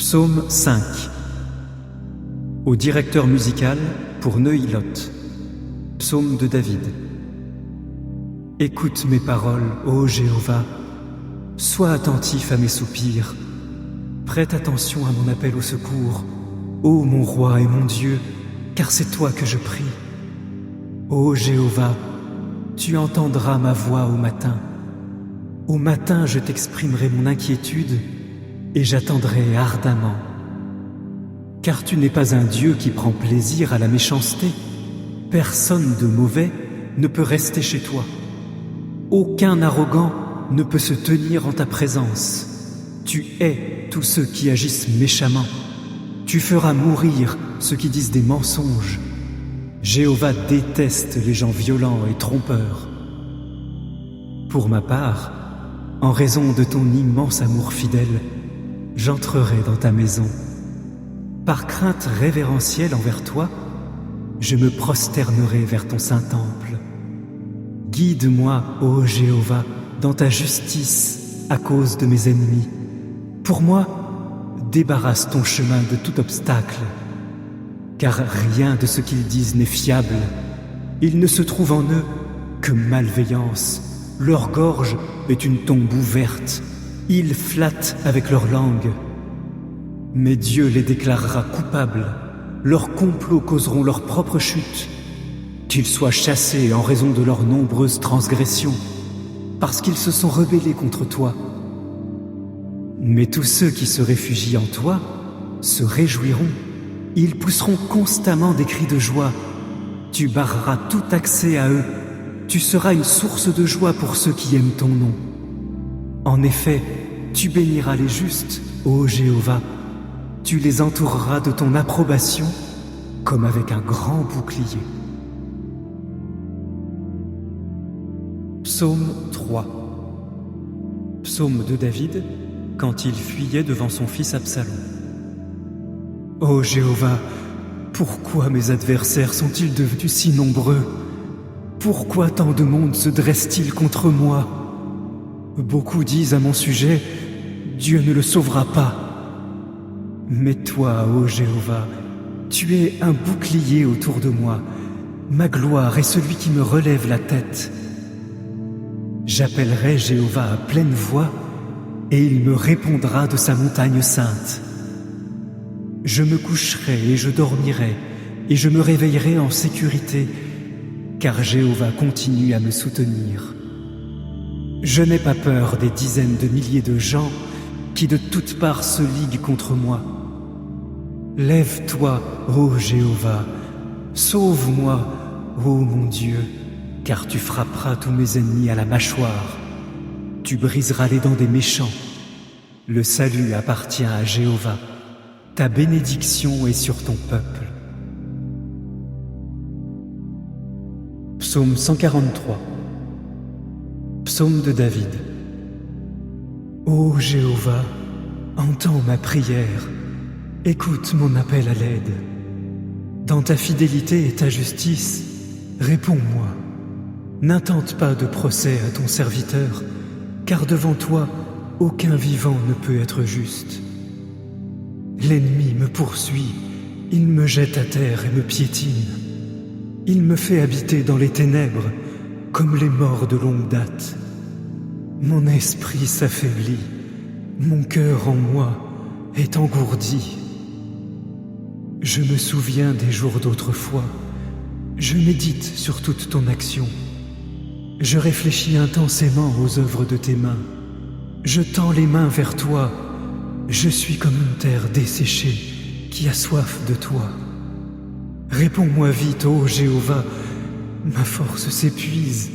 Psaume 5. Au directeur musical pour Neuilot. Psaume de David. Écoute mes paroles, ô Jéhovah, sois attentif à mes soupirs, prête attention à mon appel au secours, ô mon roi et mon Dieu, car c'est toi que je prie. Ô Jéhovah, tu entendras ma voix au matin. Au matin, je t'exprimerai mon inquiétude et j'attendrai ardemment. Car tu n'es pas un Dieu qui prend plaisir à la méchanceté. Personne de mauvais ne peut rester chez toi. Aucun arrogant ne peut se tenir en ta présence. Tu hais tous ceux qui agissent méchamment. Tu feras mourir ceux qui disent des mensonges. Jéhovah déteste les gens violents et trompeurs. Pour ma part, en raison de ton immense amour fidèle, j'entrerai dans ta maison. Par crainte révérentielle envers toi, je me prosternerai vers ton saint temple. Guide-moi, ô Jéhovah, dans ta justice à cause de mes ennemis. Pour moi, débarrasse ton chemin de tout obstacle, car rien de ce qu'ils disent n'est fiable. Il ne se trouve en eux que malveillance. Leur gorge est une tombe ouverte. Ils flattent avec leur langue. Mais Dieu les déclarera coupables. Leurs complots causeront leur propre chute. Qu'ils soient chassés en raison de leurs nombreuses transgressions, parce qu'ils se sont rebellés contre toi. Mais tous ceux qui se réfugient en toi se réjouiront. Ils pousseront constamment des cris de joie. Tu barreras tout accès à eux. Tu seras une source de joie pour ceux qui aiment ton nom. En effet, tu béniras les justes, ô Jéhovah. Tu les entoureras de ton approbation comme avec un grand bouclier. Psaume 3. Psaume de David quand il fuyait devant son fils Absalom. Ô Jéhovah, pourquoi mes adversaires sont-ils devenus si nombreux? Pourquoi tant de monde se dresse-t-il contre moi? Beaucoup disent à mon sujet, Dieu ne le sauvera pas. Mais toi, ô Jéhovah, tu es un bouclier autour de moi. Ma gloire est celui qui me relève la tête. J'appellerai Jéhovah à pleine voix, et il me répondra de sa montagne sainte. Je me coucherai et je dormirai, et je me réveillerai en sécurité, car Jéhovah continue à me soutenir. Je n'ai pas peur des dizaines de milliers de gens qui de toutes parts se liguent contre moi. Lève-toi, ô Jéhovah, sauve-moi, ô mon Dieu, car tu frapperas tous mes ennemis à la mâchoire. Tu briseras les dents des méchants. Le salut appartient à Jéhovah. Ta bénédiction est sur ton peuple. Psaume 143. Psaume de David. Ô Jéhovah, entends ma prière, écoute mon appel à l'aide. Dans ta fidélité et ta justice, réponds-moi. N'intente pas de procès à ton serviteur, car devant toi, aucun vivant ne peut être juste. L'ennemi me poursuit, il me jette à terre et me piétine. Il me fait habiter dans les ténèbres, comme les morts de longue date. Mon esprit s'affaiblit, mon cœur en moi est engourdi. Je me souviens des jours d'autrefois, je médite sur toute ton action. Je réfléchis intensément aux œuvres de tes mains. Je tends les mains vers toi, je suis comme une terre desséchée qui a soif de toi. Réponds-moi vite, ô Jéhovah, ma force s'épuise.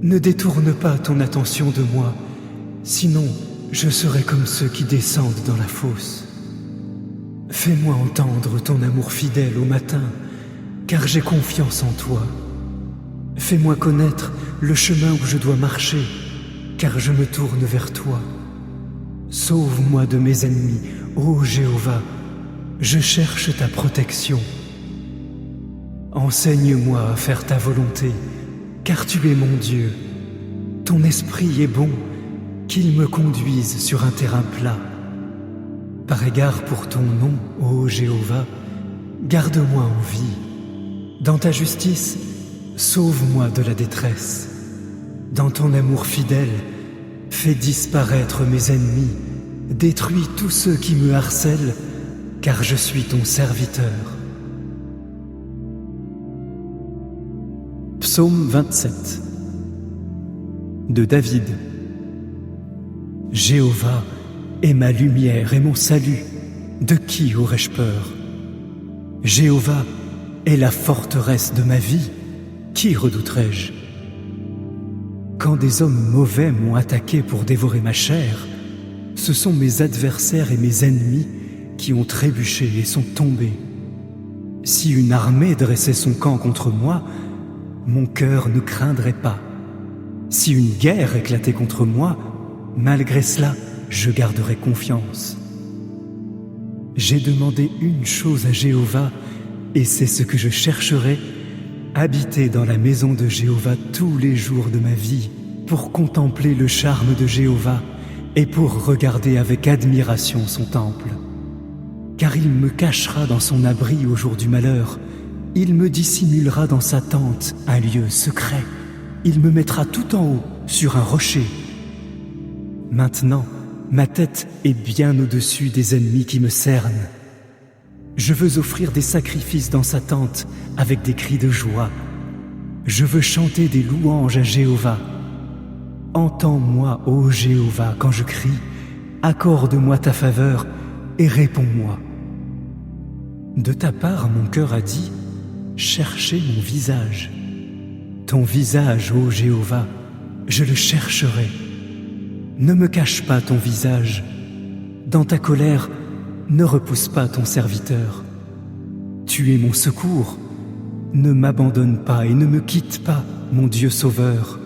Ne détourne pas ton attention de moi, sinon je serai comme ceux qui descendent dans la fosse. Fais-moi entendre ton amour fidèle au matin, car j'ai confiance en toi. Fais-moi connaître le chemin où je dois marcher, car je me tourne vers toi. Sauve-moi de mes ennemis, ô Jéhovah, je cherche ta protection. Enseigne-moi à faire ta volonté, car tu es mon Dieu. Ton esprit est bon, qu'il me conduise sur un terrain plat. Par égard pour ton nom, ô Jéhovah, garde-moi en vie. Dans ta justice, sauve-moi de la détresse. Dans ton amour fidèle, fais disparaître mes ennemis, détruis tous ceux qui me harcèlent, car je suis ton serviteur. Psaume 27 de David. Jéhovah est ma lumière et mon salut, de qui aurais-je peur? Jéhovah est la forteresse de ma vie, qui redouterais-je? Quand des hommes mauvais m'ont attaqué pour dévorer ma chair, ce sont mes adversaires et mes ennemis qui ont trébuché et sont tombés. Si une armée dressait son camp contre moi, mon cœur ne craindrait pas. Si une guerre éclatait contre moi, malgré cela, je garderai confiance. J'ai demandé une chose à Jéhovah, et c'est ce que je chercherai, habiter dans la maison de Jéhovah tous les jours de ma vie, pour contempler le charme de Jéhovah et pour regarder avec admiration son temple. Car il me cachera dans son abri au jour du malheur, il me dissimulera dans sa tente un lieu secret, il me mettra tout en haut sur un rocher. Maintenant, ma tête est bien au-dessus des ennemis qui me cernent. Je veux offrir des sacrifices dans sa tente avec des cris de joie. Je veux chanter des louanges à Jéhovah. Entends-moi, ô Jéhovah, quand je crie, accorde-moi ta faveur et réponds-moi. De ta part, mon cœur a dit, cherchez mon visage. Ton visage, ô Jéhovah, je le chercherai. Ne me cache pas ton visage. Dans ta colère, ne repousse pas ton serviteur. Tu es mon secours. Ne m'abandonne pas et ne me quitte pas, mon Dieu sauveur.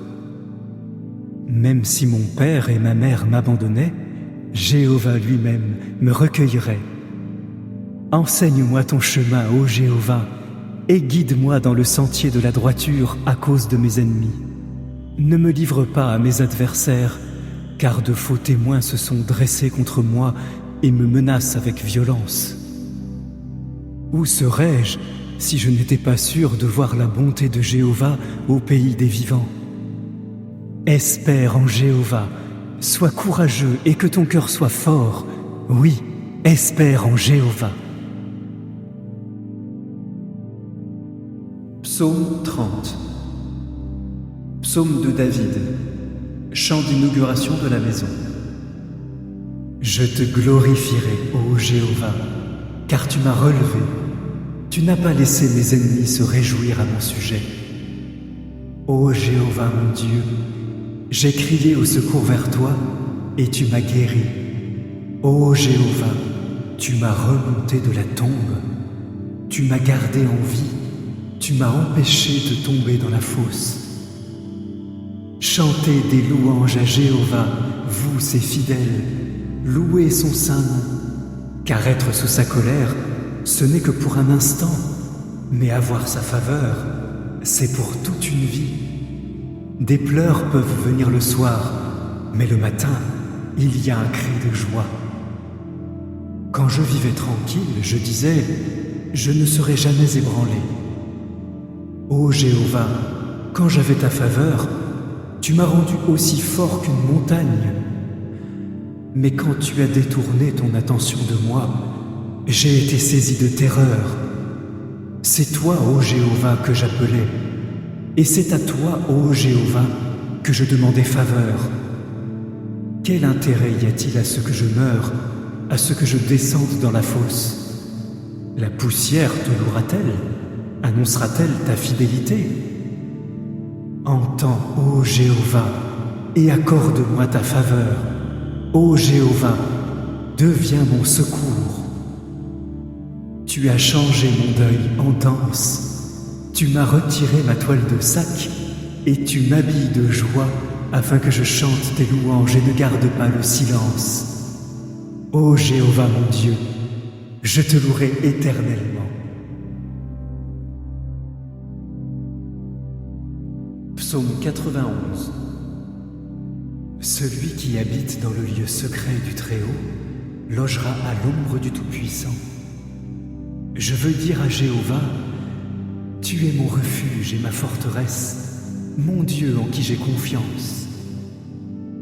Même si mon père et ma mère m'abandonnaient, Jéhovah lui-même me recueillerait. Enseigne-moi ton chemin, ô Jéhovah, et guide-moi dans le sentier de la droiture à cause de mes ennemis. Ne me livre pas à mes adversaires, car de faux témoins se sont dressés contre moi et me menacent avec violence. Où serais-je si je n'étais pas sûr de voir la bonté de Jéhovah au pays des vivants? Espère en Jéhovah, sois courageux et que ton cœur soit fort. Oui, espère en Jéhovah. Psaume 30. Psaume de David. Chant d'inauguration de la maison. Je te glorifierai, ô Jéhovah, car tu m'as relevé. Tu n'as pas laissé mes ennemis se réjouir à mon sujet. Ô Jéhovah mon Dieu, j'ai crié au secours vers toi, et tu m'as guéri. Ô Jéhovah, tu m'as remonté de la tombe. Tu m'as gardé en vie. Tu m'as empêché de tomber dans la fosse. Chantez des louanges à Jéhovah, vous ses fidèles, louez son saint nom, car être sous sa colère, ce n'est que pour un instant, mais avoir sa faveur, c'est pour toute une vie. Des pleurs peuvent venir le soir, mais le matin, il y a un cri de joie. Quand je vivais tranquille, je disais, je ne serai jamais ébranlé. Ô Jéhovah, quand j'avais ta faveur, tu m'as rendu aussi fort qu'une montagne. Mais quand tu as détourné ton attention de moi, j'ai été saisi de terreur. C'est toi, ô Jéhovah, que j'appelais, et c'est à toi, ô Jéhovah, que je demandais faveur. Quel intérêt y a-t-il à ce que je meure, à ce que je descende dans la fosse? La poussière te louera-t-elle? Annoncera-t-elle ta fidélité? Entends, ô Jéhovah, et accorde-moi ta faveur. Ô Jéhovah, deviens mon secours. Tu as changé mon deuil en danse. Tu m'as retiré ma toile de sac et tu m'habilles de joie afin que je chante tes louanges et ne garde pas le silence. Ô Jéhovah mon Dieu, je te louerai éternellement. Psaume 91. Celui qui habite dans le lieu secret du Très-Haut, logera à l'ombre du Tout-Puissant. Je veux dire à Jéhovah, tu es mon refuge et ma forteresse, mon Dieu en qui j'ai confiance.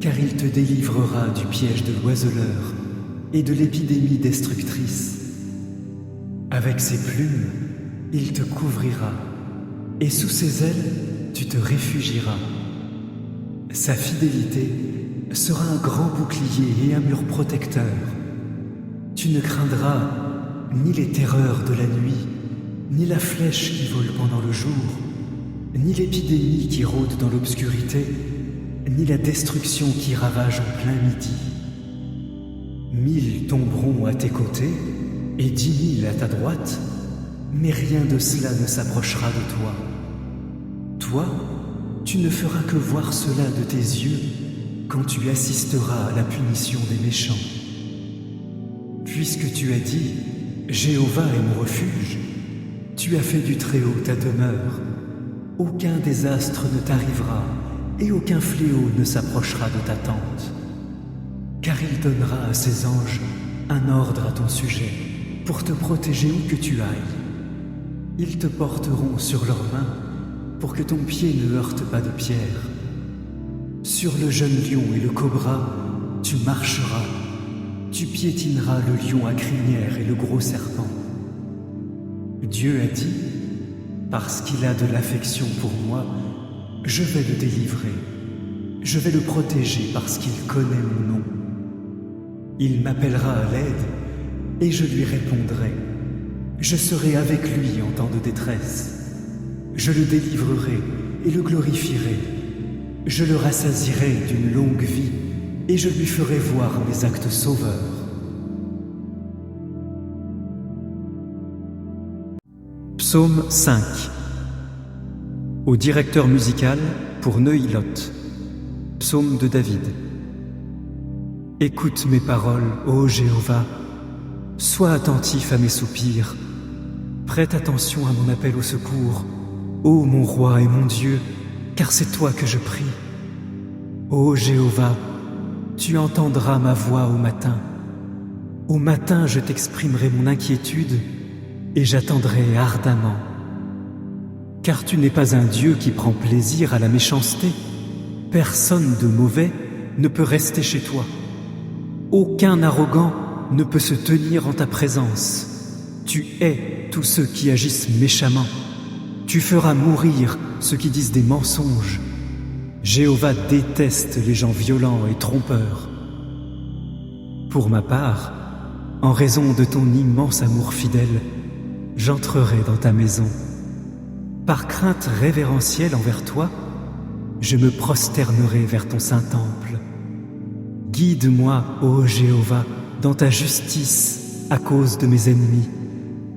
Car il te délivrera du piège de l'oiseleur et de l'épidémie destructrice. Avec ses plumes, il te couvrira, et sous ses ailes, tu te réfugieras. Sa fidélité sera un grand bouclier et un mur protecteur. Tu ne craindras ni les terreurs de la nuit, ni la flèche qui vole pendant le jour, ni l'épidémie qui rôde dans l'obscurité, ni la destruction qui ravage en plein midi. 1000 tomberont à tes côtés et 10 000 à ta droite, mais rien de cela ne s'approchera de toi. Toi, tu ne feras que voir cela de tes yeux quand tu assisteras à la punition des méchants. Puisque tu as dit « Jéhovah est mon refuge », tu as fait du Très-Haut ta demeure. Aucun désastre ne t'arrivera et aucun fléau ne s'approchera de ta tente. Car il donnera à ses anges un ordre à ton sujet pour te protéger où que tu ailles. Ils te porteront sur leurs mains pour que ton pied ne heurte pas de pierre. Sur le jeune lion et le cobra, tu marcheras. Tu piétineras le lion à crinière et le gros serpent. Dieu a dit, parce qu'il a de l'affection pour moi, je vais le délivrer. Je vais le protéger parce qu'il connaît mon nom. Il m'appellera à l'aide et je lui répondrai. Je serai avec lui en temps de détresse. Je le délivrerai et le glorifierai. Je le rassasierai d'une longue vie et je lui ferai voir mes actes sauveurs. Psaume 5. Au directeur musical pour Neuilot. Psaume de David. Écoute mes paroles, ô Jéhovah, sois attentif à mes soupirs, prête attention à mon appel au secours, ô mon roi et mon Dieu, car c'est toi que je prie. Ô Jéhovah, tu entendras ma voix au matin. Au matin, je t'exprimerai mon inquiétude et j'attendrai ardemment. Car tu n'es pas un Dieu qui prend plaisir à la méchanceté. Personne de mauvais ne peut rester chez toi. Aucun arrogant ne peut se tenir en ta présence. Tu hais tous ceux qui agissent méchamment. Tu feras mourir ceux qui disent des mensonges. Jéhovah déteste les gens violents et trompeurs. Pour ma part, en raison de ton immense amour fidèle, j'entrerai dans ta maison. Par crainte révérentielle envers toi, je me prosternerai vers ton saint temple. Guide-moi, ô Jéhovah, dans ta justice à cause de mes ennemis.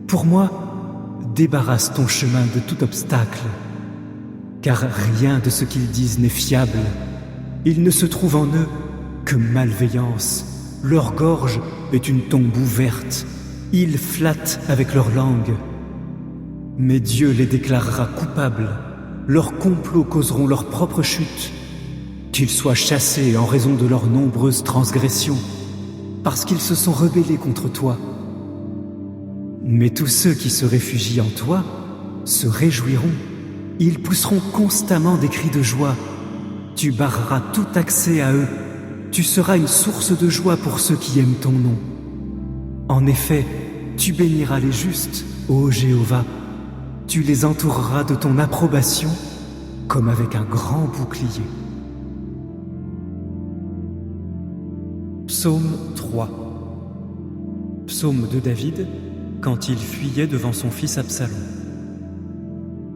Pour moi, débarrasse ton chemin de tout obstacle, car rien de ce qu'ils disent n'est fiable. Il ne se trouve en eux que malveillance. Leur gorge est une tombe ouverte. Ils flattent avec leur langue. Mais Dieu les déclarera coupables. Leurs complots causeront leur propre chute. Qu'ils soient chassés en raison de leurs nombreuses transgressions, parce qu'ils se sont rebellés contre toi. Mais tous ceux qui se réfugient en toi se réjouiront. Ils pousseront constamment des cris de joie. Tu barreras tout accès à eux. Tu seras une source de joie pour ceux qui aiment ton nom. En effet, tu béniras les justes, ô Jéhovah. Tu les entoureras de ton approbation comme avec un grand bouclier. Psaume 3. Psaume de David quand il fuyait devant son fils Absalom.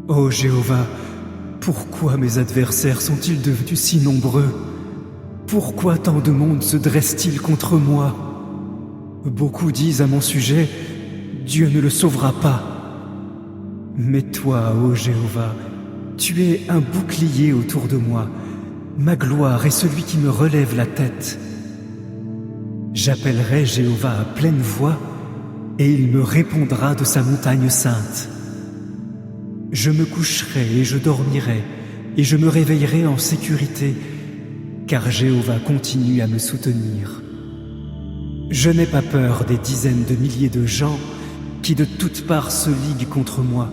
Ô Jéhovah, pourquoi mes adversaires sont-ils devenus si nombreux? Pourquoi tant de monde se dresse-t-il contre moi? Beaucoup disent à mon sujet, Dieu ne le sauvera pas. Mais toi, ô Jéhovah, tu es un bouclier autour de moi, ma gloire est celui qui me relève la tête. J'appellerai Jéhovah à pleine voix, et il me répondra de sa montagne sainte. Je me coucherai et je dormirai, et je me réveillerai en sécurité, car Jéhovah continue à me soutenir. Je n'ai pas peur des dizaines de milliers de gens qui de toutes parts se liguent contre moi.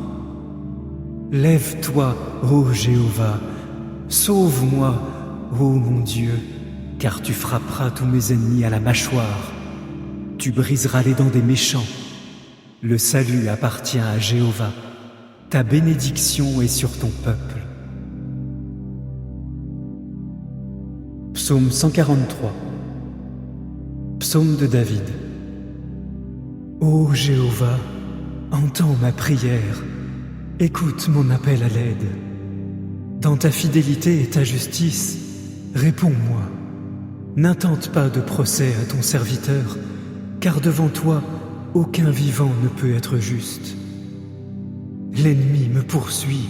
Lève-toi, ô Jéhovah, sauve-moi, ô mon Dieu, car tu frapperas tous mes ennemis à la mâchoire. Tu briseras les dents des méchants. Le salut appartient à Jéhovah. Ta bénédiction est sur ton peuple. Psaume 143. Psaume de David. Ô Jéhovah, entends ma prière, écoute mon appel à l'aide. Dans ta fidélité et ta justice, réponds-moi. N'intente pas de procès à ton serviteur, car devant toi, aucun vivant ne peut être juste. L'ennemi me poursuit,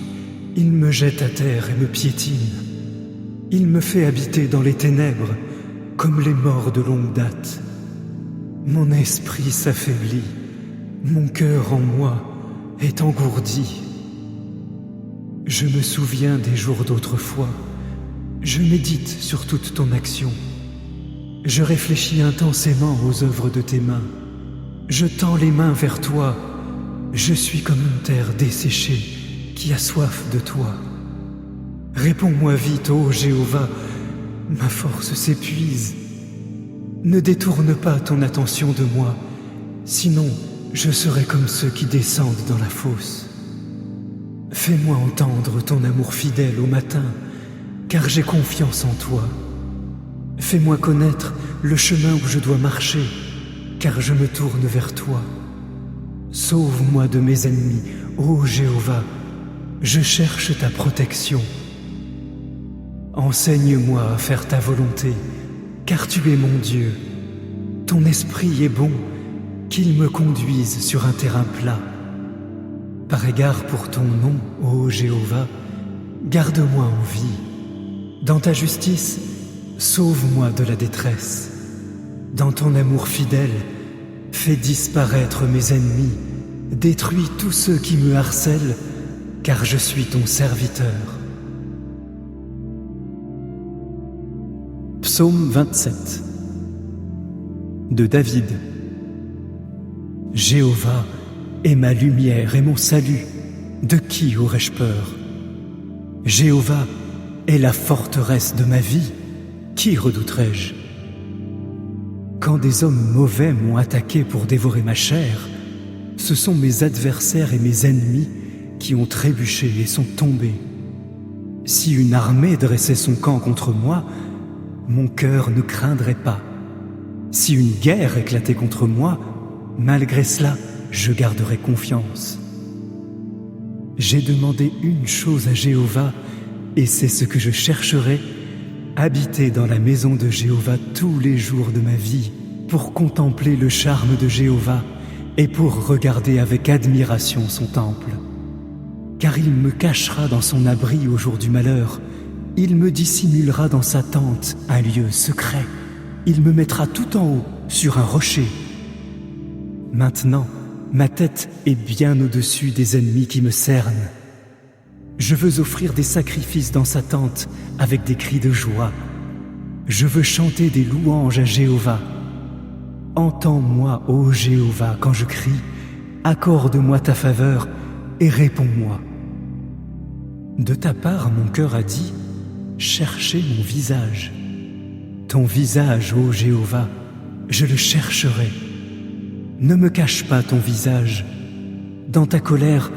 il me jette à terre et me piétine. Il me fait habiter dans les ténèbres, comme les morts de longue date. Mon esprit s'affaiblit, mon cœur en moi est engourdi. Je me souviens des jours d'autrefois, je médite sur toute ton action. Je réfléchis intensément aux œuvres de tes mains. Je tends les mains vers toi, je suis comme une terre desséchée qui a soif de toi. Réponds-moi vite, ô Jéhovah, ma force s'épuise. Ne détourne pas ton attention de moi, sinon je serai comme ceux qui descendent dans la fosse. Fais-moi entendre ton amour fidèle au matin, car j'ai confiance en toi. Fais-moi connaître le chemin où je dois marcher, car je me tourne vers toi. Sauve-moi de mes ennemis, ô Jéhovah, je cherche ta protection. Enseigne-moi à faire ta volonté, car tu es mon Dieu. Ton esprit est bon, qu'il me conduise sur un terrain plat. Par égard pour ton nom, ô Jéhovah, garde-moi en vie. Dans ta justice, sauve-moi de la détresse. Dans ton amour fidèle, fais disparaître mes ennemis, détruis tous ceux qui me harcèlent, car je suis ton serviteur. Psaume 27 de David. Jéhovah est ma lumière et mon salut, de qui aurais-je peur? Jéhovah est la forteresse de ma vie, qui redouterais-je? Quand des hommes mauvais m'ont attaqué pour dévorer ma chair, ce sont mes adversaires et mes ennemis qui ont trébuché et sont tombés. Si une armée dressait son camp contre moi, mon cœur ne craindrait pas. Si une guerre éclatait contre moi, malgré cela, je garderai confiance. J'ai demandé une chose à Jéhovah, et c'est ce que je chercherai, habiter dans la maison de Jéhovah tous les jours de ma vie, pour contempler le charme de Jéhovah et pour regarder avec admiration son temple. Car il me cachera dans son abri au jour du malheur, il me dissimulera dans sa tente un lieu secret, il me mettra tout en haut sur un rocher. Maintenant, ma tête est bien au-dessus des ennemis qui me cernent. Je veux offrir des sacrifices dans sa tente avec des cris de joie. Je veux chanter des louanges à Jéhovah. Entends-moi, ô Jéhovah, quand je crie, accorde-moi ta faveur et réponds-moi. De ta part, mon cœur a dit, cherchez mon visage. Ton visage, ô Jéhovah, je le chercherai. Ne me cache pas ton visage. Dans ta colère,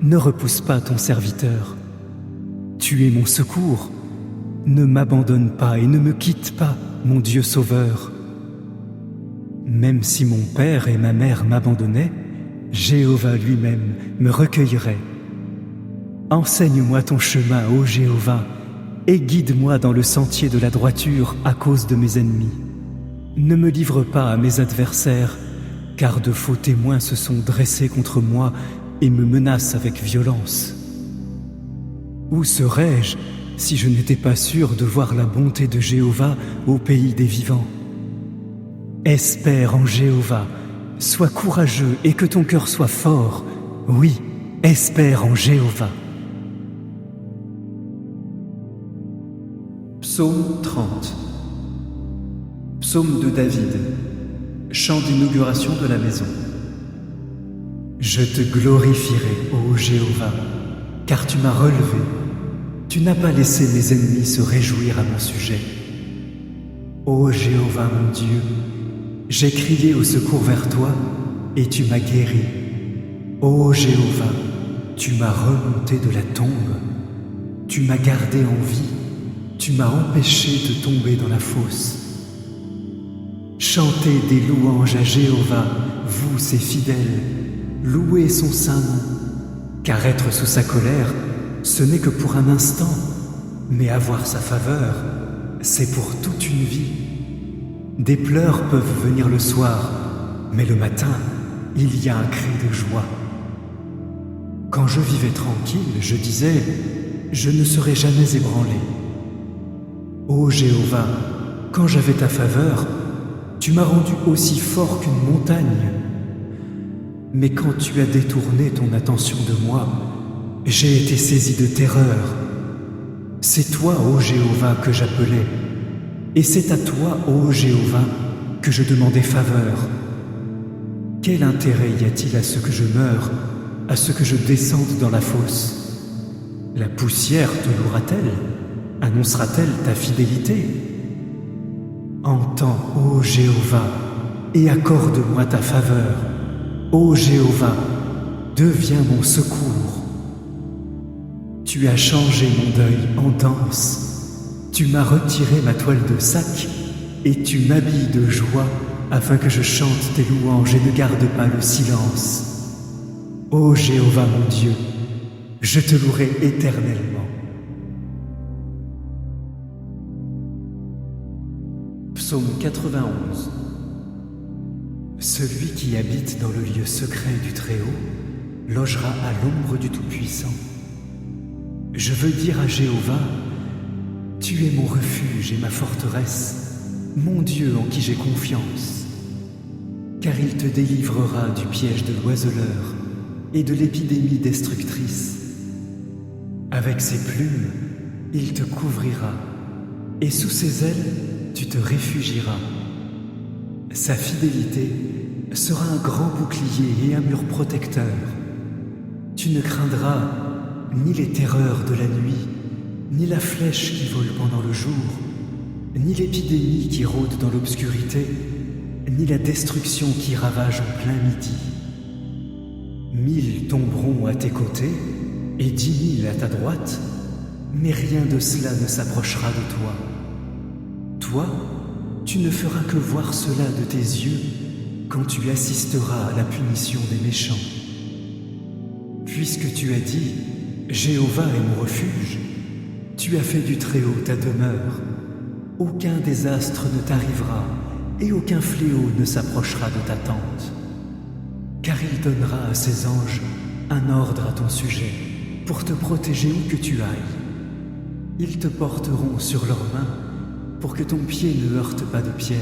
ne repousse pas ton serviteur. Tu es mon secours. Ne m'abandonne pas et ne me quitte pas, mon Dieu sauveur. Même si mon père et ma mère m'abandonnaient, Jéhovah lui-même me recueillerait. Enseigne-moi ton chemin, ô Jéhovah, et guide-moi dans le sentier de la droiture à cause de mes ennemis. Ne me livre pas à mes adversaires, car de faux témoins se sont dressés contre moi et me menacent avec violence. Où serais-je si je n'étais pas sûr de voir la bonté de Jéhovah au pays des vivants? Espère en Jéhovah, sois courageux et que ton cœur soit fort. Oui, espère en Jéhovah. Psaume 30. Psaume de David. Chant d'inauguration de la maison. Je te glorifierai, ô Jéhovah, car tu m'as relevé. Tu n'as pas laissé mes ennemis se réjouir à mon sujet. Ô Jéhovah mon Dieu, j'ai crié au secours vers toi, et tu m'as guéri. Ô Jéhovah, tu m'as remonté de la tombe. Tu m'as gardé en vie, tu m'as empêché de tomber dans la fosse. Chantez des louanges à Jéhovah, vous ses fidèles, louez son saint nom, car être sous sa colère, ce n'est que pour un instant, mais avoir sa faveur, c'est pour toute une vie. Des pleurs peuvent venir le soir, mais le matin, il y a un cri de joie. Quand je vivais tranquille, je disais, je ne serai jamais ébranlé. Ô Jéhovah, quand j'avais ta faveur, tu m'as rendu aussi fort qu'une montagne. Mais quand tu as détourné ton attention de moi, j'ai été saisi de terreur. C'est toi, ô Jéhovah, que j'appelais, et c'est à toi, ô Jéhovah, que je demandais faveur. Quel intérêt y a-t-il à ce que je meure, à ce que je descende dans la fosse? La poussière te louera-t-elle? Annoncera-t-elle ta fidélité? Entends, ô Jéhovah, et accorde-moi ta faveur. Ô Jéhovah, deviens mon secours. Tu as changé mon deuil en danse. Tu m'as retiré ma toile de sac et tu m'habilles de joie afin que je chante tes louanges et ne garde pas le silence. Ô Jéhovah mon Dieu, je te louerai éternellement. Psaume 91. Celui qui habite dans le lieu secret du Très-Haut logera à l'ombre du Tout-Puissant. Je veux dire à Jéhovah, tu es mon refuge et ma forteresse, mon Dieu en qui j'ai confiance. Car il te délivrera du piège de l'oiseleur et de l'épidémie destructrice. Avec ses plumes, il te couvrira, et sous ses ailes, tu te réfugieras. Sa fidélité sera un grand bouclier et un mur protecteur. Tu ne craindras ni les terreurs de la nuit, ni la flèche qui vole pendant le jour, ni l'épidémie qui rôde dans l'obscurité, ni la destruction qui ravage en plein midi. 1000 tomberont à tes côtés et 10 000 à ta droite, mais rien de cela ne s'approchera de toi. Toi, tu ne feras que voir cela de tes yeux quand tu assisteras à la punition des méchants. Puisque tu as dit, Jéhovah est mon refuge, tu as fait du Très-Haut ta demeure. Aucun désastre ne t'arrivera et aucun fléau ne s'approchera de ta tente. Car il donnera à ses anges un ordre à ton sujet pour te protéger où que tu ailles. Ils te porteront sur leurs mains pour que ton pied ne heurte pas de pierre.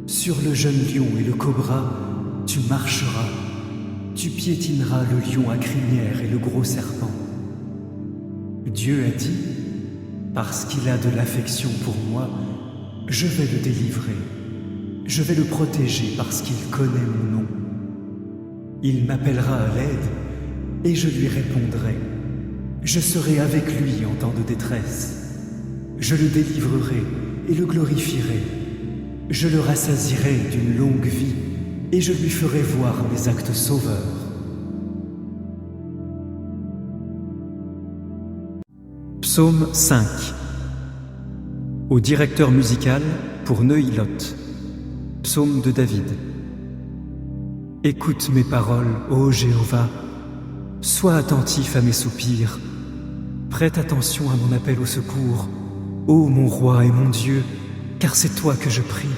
Sur le jeune lion et le cobra, tu marcheras. Tu piétineras le lion à crinière et le gros serpent. Dieu a dit, parce qu'il a de l'affection pour moi, je vais le délivrer. Je vais le protéger parce qu'il connaît mon nom. Il m'appellera à l'aide et je lui répondrai. Je serai avec lui en temps de détresse. Je le délivrerai et le glorifierai. Je le rassasierai d'une longue vie et je lui ferai voir mes actes sauveurs. Psaume 5. Au directeur musical pour Neuilot. Psaume de David. Écoute mes paroles, ô Jéhovah. Sois attentif à mes soupirs. Prête attention à mon appel au secours. Ô mon roi et mon Dieu, car c'est toi que je prie.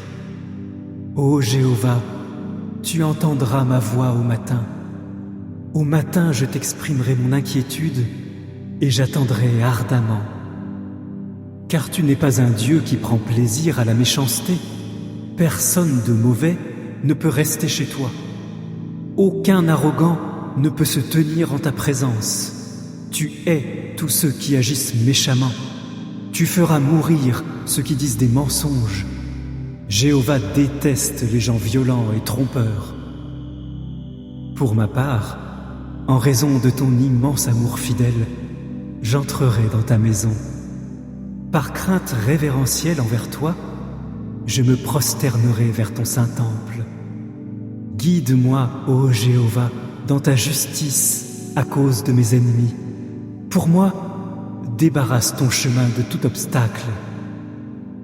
Ô Jéhovah, tu entendras ma voix au matin. Au matin, je t'exprimerai mon inquiétude et j'attendrai ardemment. Car tu n'es pas un Dieu qui prend plaisir à la méchanceté. Personne de mauvais ne peut rester chez toi. Aucun arrogant ne peut se tenir en ta présence. Tu hais tous ceux qui agissent méchamment. Tu feras mourir ceux qui disent des mensonges. Jéhovah déteste les gens violents et trompeurs. Pour ma part, en raison de ton immense amour fidèle, j'entrerai dans ta maison. Par crainte révérentielle envers toi, je me prosternerai vers ton saint temple. Guide-moi, ô Jéhovah, dans ta justice à cause de mes ennemis. Pour moi, débarrasse ton chemin de tout obstacle,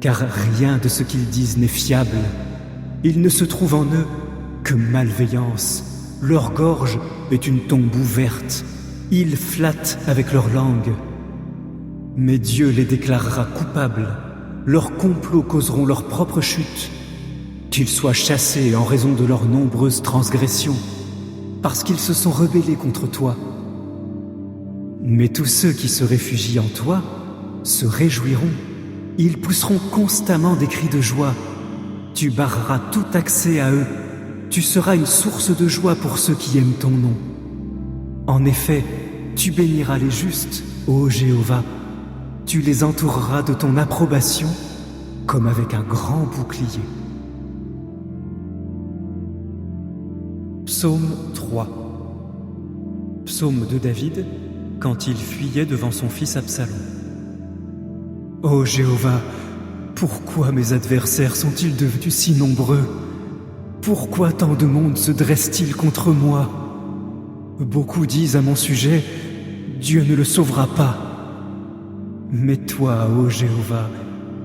car rien de ce qu'ils disent n'est fiable. Il ne se trouve en eux que malveillance. Leur gorge est une tombe ouverte. Ils flattent avec leur langue. Mais Dieu les déclarera coupables. Leurs complots causeront leur propre chute. Qu'ils soient chassés en raison de leurs nombreuses transgressions, parce qu'ils se sont rebellés contre toi. Mais tous ceux qui se réfugient en toi se réjouiront. Ils pousseront constamment des cris de joie. Tu barreras tout accès à eux. Tu seras une source de joie pour ceux qui aiment ton nom. En effet, tu béniras les justes, ô Jéhovah. Tu les entoureras de ton approbation comme avec un grand bouclier. Psaume 3. Psaume de David quand il fuyait devant son fils Absalom. Ô Jéhovah, pourquoi mes adversaires sont-ils devenus si nombreux? Pourquoi tant de monde se dresse-t-il contre moi? Beaucoup disent à mon sujet, Dieu ne le sauvera pas. Mais toi, ô Jéhovah,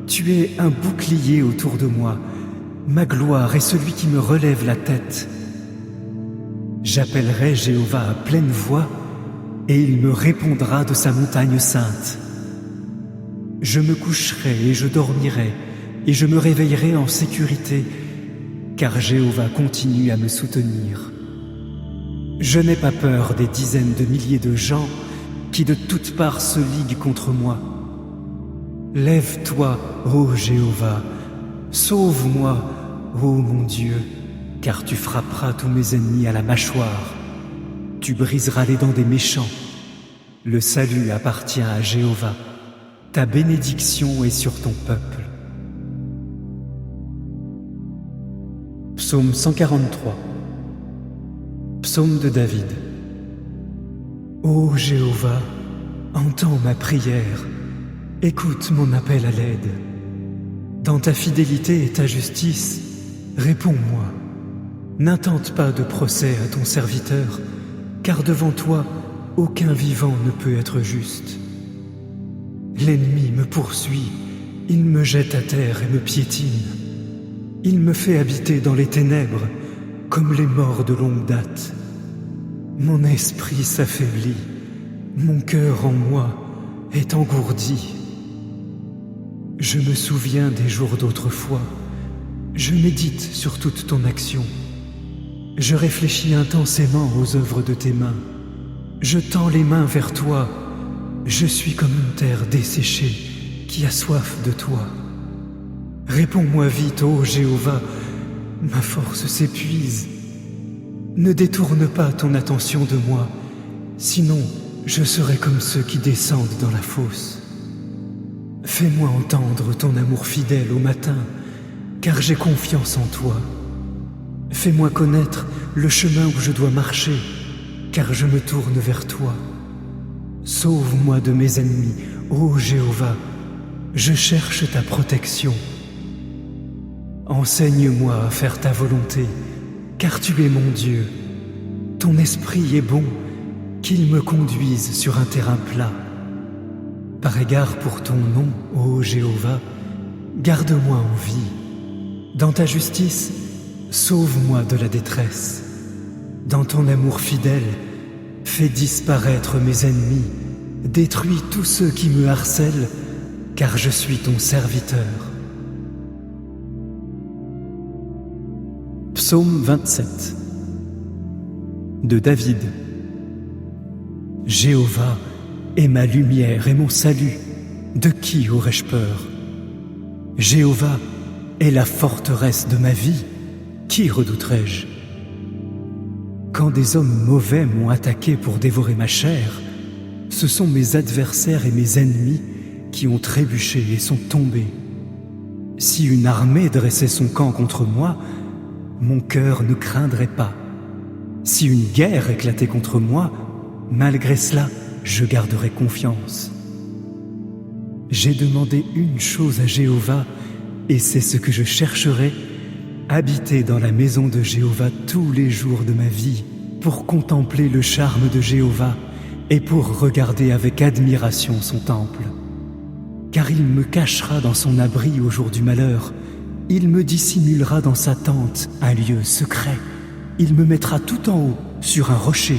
tu es un bouclier autour de moi. Ma gloire est celui qui me relève la tête. J'appellerai Jéhovah à pleine voix, et il me répondra de sa montagne sainte. Je me coucherai et je dormirai, et je me réveillerai en sécurité, car Jéhovah continue à me soutenir. Je n'ai pas peur des dizaines de milliers de gens qui de toutes parts se liguent contre moi. Lève-toi, ô Jéhovah, sauve-moi, ô mon Dieu, car tu frapperas tous mes ennemis à la mâchoire. Tu briseras les dents des méchants. Le salut appartient à Jéhovah. Ta bénédiction est sur ton peuple. Psaume 143. Psaume de David. Ô Jéhovah, entends ma prière, écoute mon appel à l'aide. Dans ta fidélité et ta justice, réponds-moi. N'intente pas de procès à ton serviteur, car devant toi, aucun vivant ne peut être juste. L'ennemi me poursuit, il me jette à terre et me piétine. Il me fait habiter dans les ténèbres, comme les morts de longue date. Mon esprit s'affaiblit, mon cœur en moi est engourdi. Je me souviens des jours d'autrefois, je médite sur toute ton action. Je réfléchis intensément aux œuvres de tes mains. Je tends les mains vers toi. Je suis comme une terre desséchée qui a soif de toi. Réponds-moi vite, ô Jéhovah, ma force s'épuise. Ne détourne pas ton attention de moi, sinon je serai comme ceux qui descendent dans la fosse. Fais-moi entendre ton amour fidèle au matin, car j'ai confiance en toi. Fais-moi connaître le chemin où je dois marcher, car je me tourne vers toi. Sauve-moi de mes ennemis, ô Jéhovah, je cherche ta protection. Enseigne-moi à faire ta volonté, car tu es mon Dieu. Ton esprit est bon, qu'il me conduise sur un terrain plat. Par égard pour ton nom, ô Jéhovah, garde-moi en vie. Dans ta justice, sauve-moi de la détresse. Dans ton amour fidèle, fais disparaître mes ennemis, détruis tous ceux qui me harcèlent, car je suis ton serviteur. Psaume 27 de David. Jéhovah est ma lumière et mon salut, de qui aurais-je peur? Jéhovah est la forteresse de ma vie, qui redouterais-je? Quand des hommes mauvais m'ont attaqué pour dévorer ma chair, ce sont mes adversaires et mes ennemis qui ont trébuché et sont tombés. Si une armée dressait son camp contre moi, mon cœur ne craindrait pas. Si une guerre éclatait contre moi, malgré cela, je garderais confiance. J'ai demandé une chose à Jéhovah, et c'est ce que je chercherai, habiter dans la maison de Jéhovah tous les jours de ma vie, pour contempler le charme de Jéhovah et pour regarder avec admiration son temple. Car il me cachera dans son abri au jour du malheur, il me dissimulera dans sa tente un lieu secret, il me mettra tout en haut sur un rocher.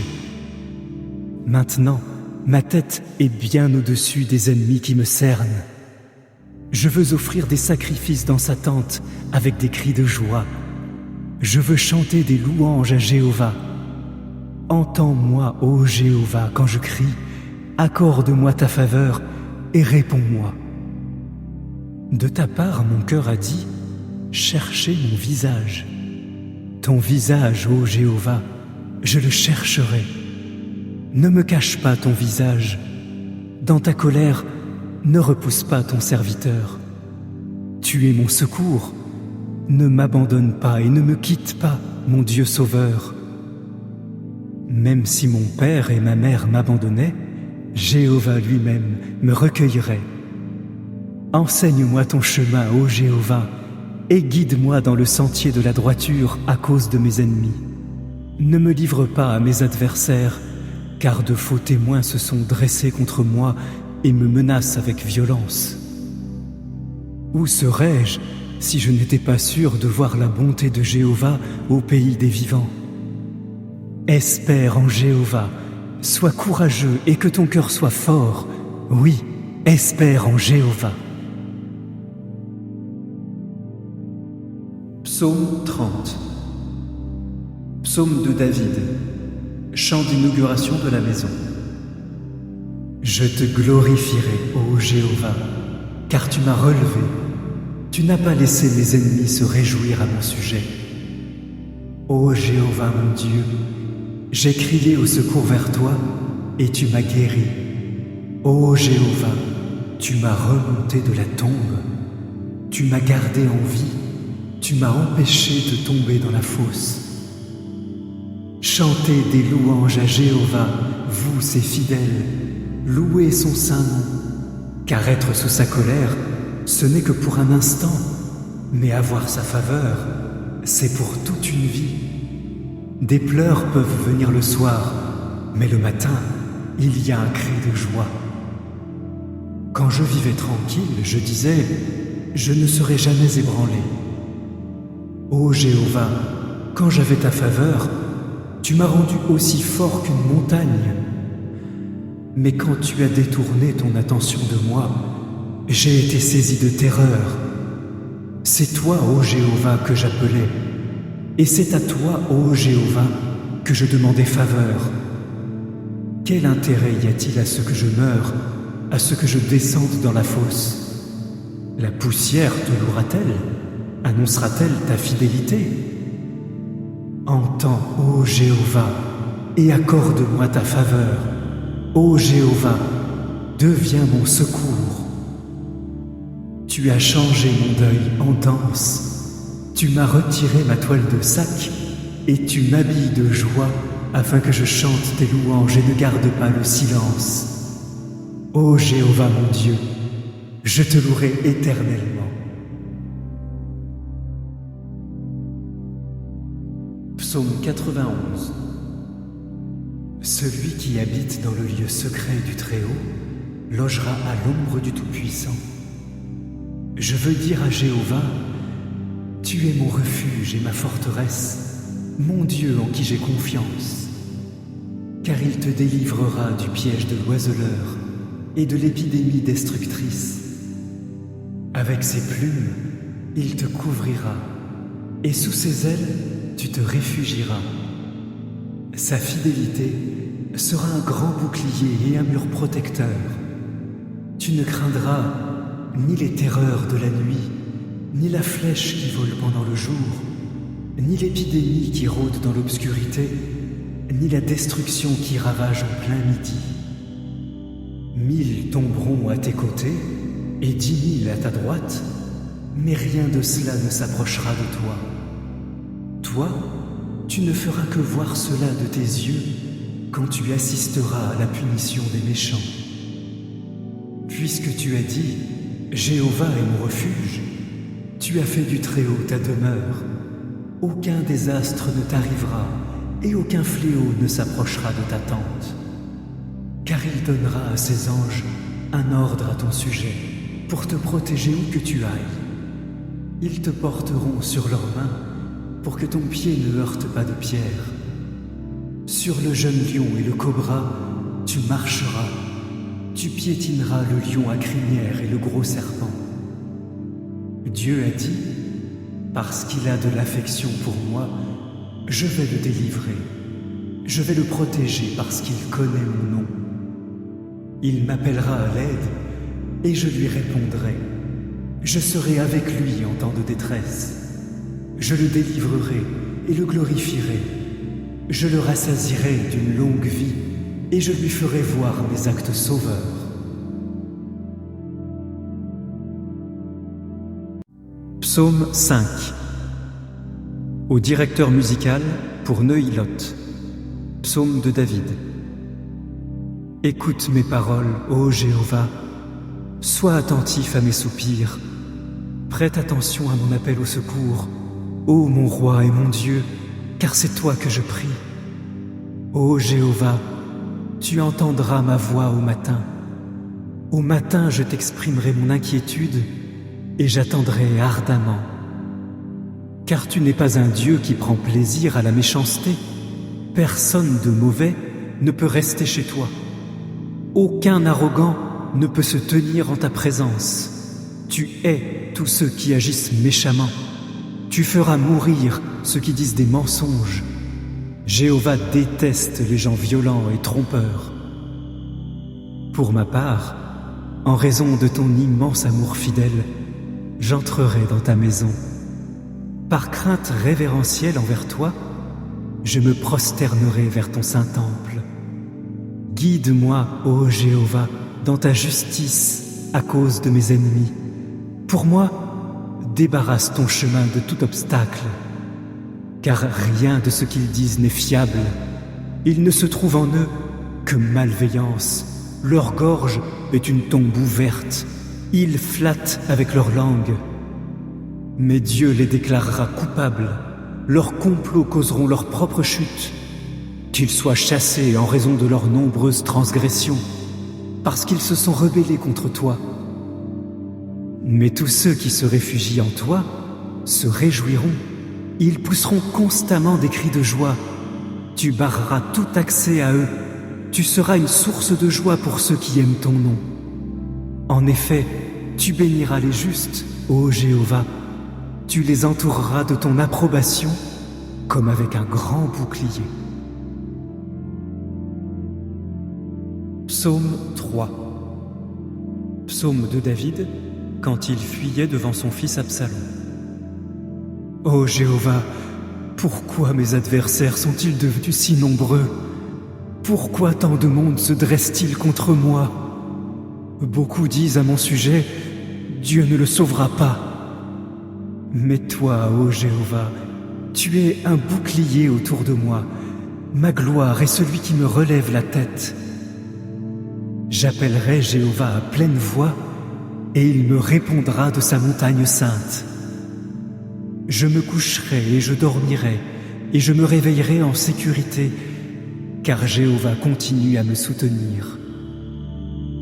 Maintenant, ma tête est bien au-dessus des ennemis qui me cernent. Je veux offrir des sacrifices dans sa tente avec des cris de joie. Je veux chanter des louanges à Jéhovah. Entends-moi, ô Jéhovah, quand je crie, accorde-moi ta faveur et réponds-moi. De ta part, mon cœur a dit, cherchez mon visage. Ton visage, ô Jéhovah, je le chercherai. Ne me cache pas ton visage. Dans ta colère, ne repousse pas ton serviteur. Tu es mon secours. Ne m'abandonne pas et ne me quitte pas, mon Dieu sauveur. Même si mon père et ma mère m'abandonnaient, Jéhovah lui-même me recueillerait. Enseigne-moi ton chemin, ô Jéhovah, et guide-moi dans le sentier de la droiture à cause de mes ennemis. Ne me livre pas à mes adversaires, car de faux témoins se sont dressés contre moi et me menacent avec violence. Où serais-je si je n'étais pas sûr de voir la bonté de Jéhovah au pays des vivants? Espère en Jéhovah, sois courageux et que ton cœur soit fort. Oui, espère en Jéhovah. Psaume 30. Psaume de David. Chant d'inauguration de la maison. Je te glorifierai, ô Jéhovah, car tu m'as relevé. Tu n'as pas laissé mes ennemis se réjouir à mon sujet. Ô Jéhovah mon Dieu, j'ai crié au secours vers toi et tu m'as guéri. Ô Jéhovah, tu m'as remonté de la tombe. Tu m'as gardé en vie. Tu m'as empêché de tomber dans la fosse. Chantez des louanges à Jéhovah, vous ses fidèles, louez son saint nom, car être sous sa colère, ce n'est que pour un instant, mais avoir sa faveur, c'est pour toute une vie. Des pleurs peuvent venir le soir, mais le matin, il y a un cri de joie. Quand je vivais tranquille, je disais, je ne serai jamais ébranlé. Ô Jéhovah, quand j'avais ta faveur, tu m'as rendu aussi fort qu'une montagne. Mais quand tu as détourné ton attention de moi, j'ai été saisi de terreur. C'est toi, ô Jéhovah, que j'appelais, et c'est à toi, ô Jéhovah, que je demandais faveur. Quel intérêt y a-t-il à ce que je meure, à ce que je descende dans la fosse? La poussière te louera-t-elle? Annoncera-t-elle ta fidélité? Entends, ô Jéhovah, et accorde-moi ta faveur. Ô Jéhovah, deviens mon secours. Tu as changé mon deuil en danse. Tu m'as retiré ma toile de sac et tu m'habilles de joie afin que je chante tes louanges et ne garde pas le silence. Ô Jéhovah mon Dieu, je te louerai éternellement. Psaume 91. Celui qui habite dans le lieu secret du Très-Haut logera à l'ombre du Tout-Puissant. Je veux dire à Jéhovah, tu es mon refuge et ma forteresse, mon Dieu en qui j'ai confiance. Car il te délivrera du piège de l'oiseleur et de l'épidémie destructrice. Avec ses plumes, il te couvrira, et sous ses ailes, tu te réfugieras. Sa fidélité sera un grand bouclier et un mur protecteur. Tu ne craindras ni les terreurs de la nuit, ni la flèche qui vole pendant le jour, ni l'épidémie qui rôde dans l'obscurité, ni la destruction qui ravage en plein midi. 1000 tomberont à tes côtés et 10 000 à ta droite, mais rien de cela ne s'approchera de toi. Toi, tu ne feras que voir cela de tes yeux quand tu assisteras à la punition des méchants. Puisque tu as dit « Jéhovah est mon refuge », tu as fait du Très-Haut ta demeure. Aucun désastre ne t'arrivera et aucun fléau ne s'approchera de ta tente. Car il donnera à ses anges un ordre à ton sujet pour te protéger où que tu ailles. Ils te porteront sur leurs mains pour que ton pied ne heurte pas de pierre. Sur le jeune lion et le cobra, tu marcheras. Tu piétineras le lion à crinière et le gros serpent. Dieu a dit, parce qu'il a de l'affection pour moi, je vais le délivrer. Je vais le protéger parce qu'il connaît mon nom. Il m'appellera à l'aide et je lui répondrai. Je serai avec lui en temps de détresse. Je le délivrerai et le glorifierai. Je le rassasierai d'une longue vie et je lui ferai voir mes actes sauveurs. Psaume 5. Au directeur musical pour Neuilot. Psaume de David. Écoute mes paroles, ô Jéhovah, sois attentif à mes soupirs, prête attention à mon appel au secours, ô mon roi et mon Dieu, car c'est toi que je prie. Ô Jéhovah, tu entendras ma voix au matin. Au matin, je t'exprimerai mon inquiétude et j'attendrai ardemment. Car tu n'es pas un Dieu qui prend plaisir à la méchanceté. Personne de mauvais ne peut rester chez toi. Aucun arrogant ne peut se tenir en ta présence. Tu hais tous ceux qui agissent méchamment. Tu feras mourir ceux qui disent des mensonges. Jéhovah déteste les gens violents et trompeurs. Pour ma part, en raison de ton immense amour fidèle, j'entrerai dans ta maison. Par crainte révérentielle envers toi, je me prosternerai vers ton saint temple. Guide-moi, ô Jéhovah, dans ta justice à cause de mes ennemis. Pour moi, débarrasse ton chemin de tout obstacle, car rien de ce qu'ils disent n'est fiable. Il ne se trouve en eux que malveillance. Leur gorge est une tombe ouverte. Ils flattent avec leur langue. Mais Dieu les déclarera coupables. Leurs complots causeront leur propre chute. Qu'ils soient chassés en raison de leurs nombreuses transgressions, parce qu'ils se sont rebellés contre toi. Mais tous ceux qui se réfugient en toi se réjouiront. Ils pousseront constamment des cris de joie. Tu barreras tout accès à eux. Tu seras une source de joie pour ceux qui aiment ton nom. En effet, tu béniras les justes, ô Jéhovah. Tu les entoureras de ton approbation comme avec un grand bouclier. Psaume 3. Psaume de David quand il fuyait devant son fils Absalom. Ô Jéhovah, pourquoi mes adversaires sont-ils devenus si nombreux? Pourquoi tant de monde se dresse-t-il contre moi? Beaucoup disent à mon sujet, Dieu ne le sauvera pas. Mais toi, ô Jéhovah, tu es un bouclier autour de moi. Ma gloire est celui qui me relève la tête. J'appellerai Jéhovah à pleine voix, et il me répondra de sa montagne sainte. Je me coucherai et je dormirai, et je me réveillerai en sécurité, car Jéhovah continue à me soutenir.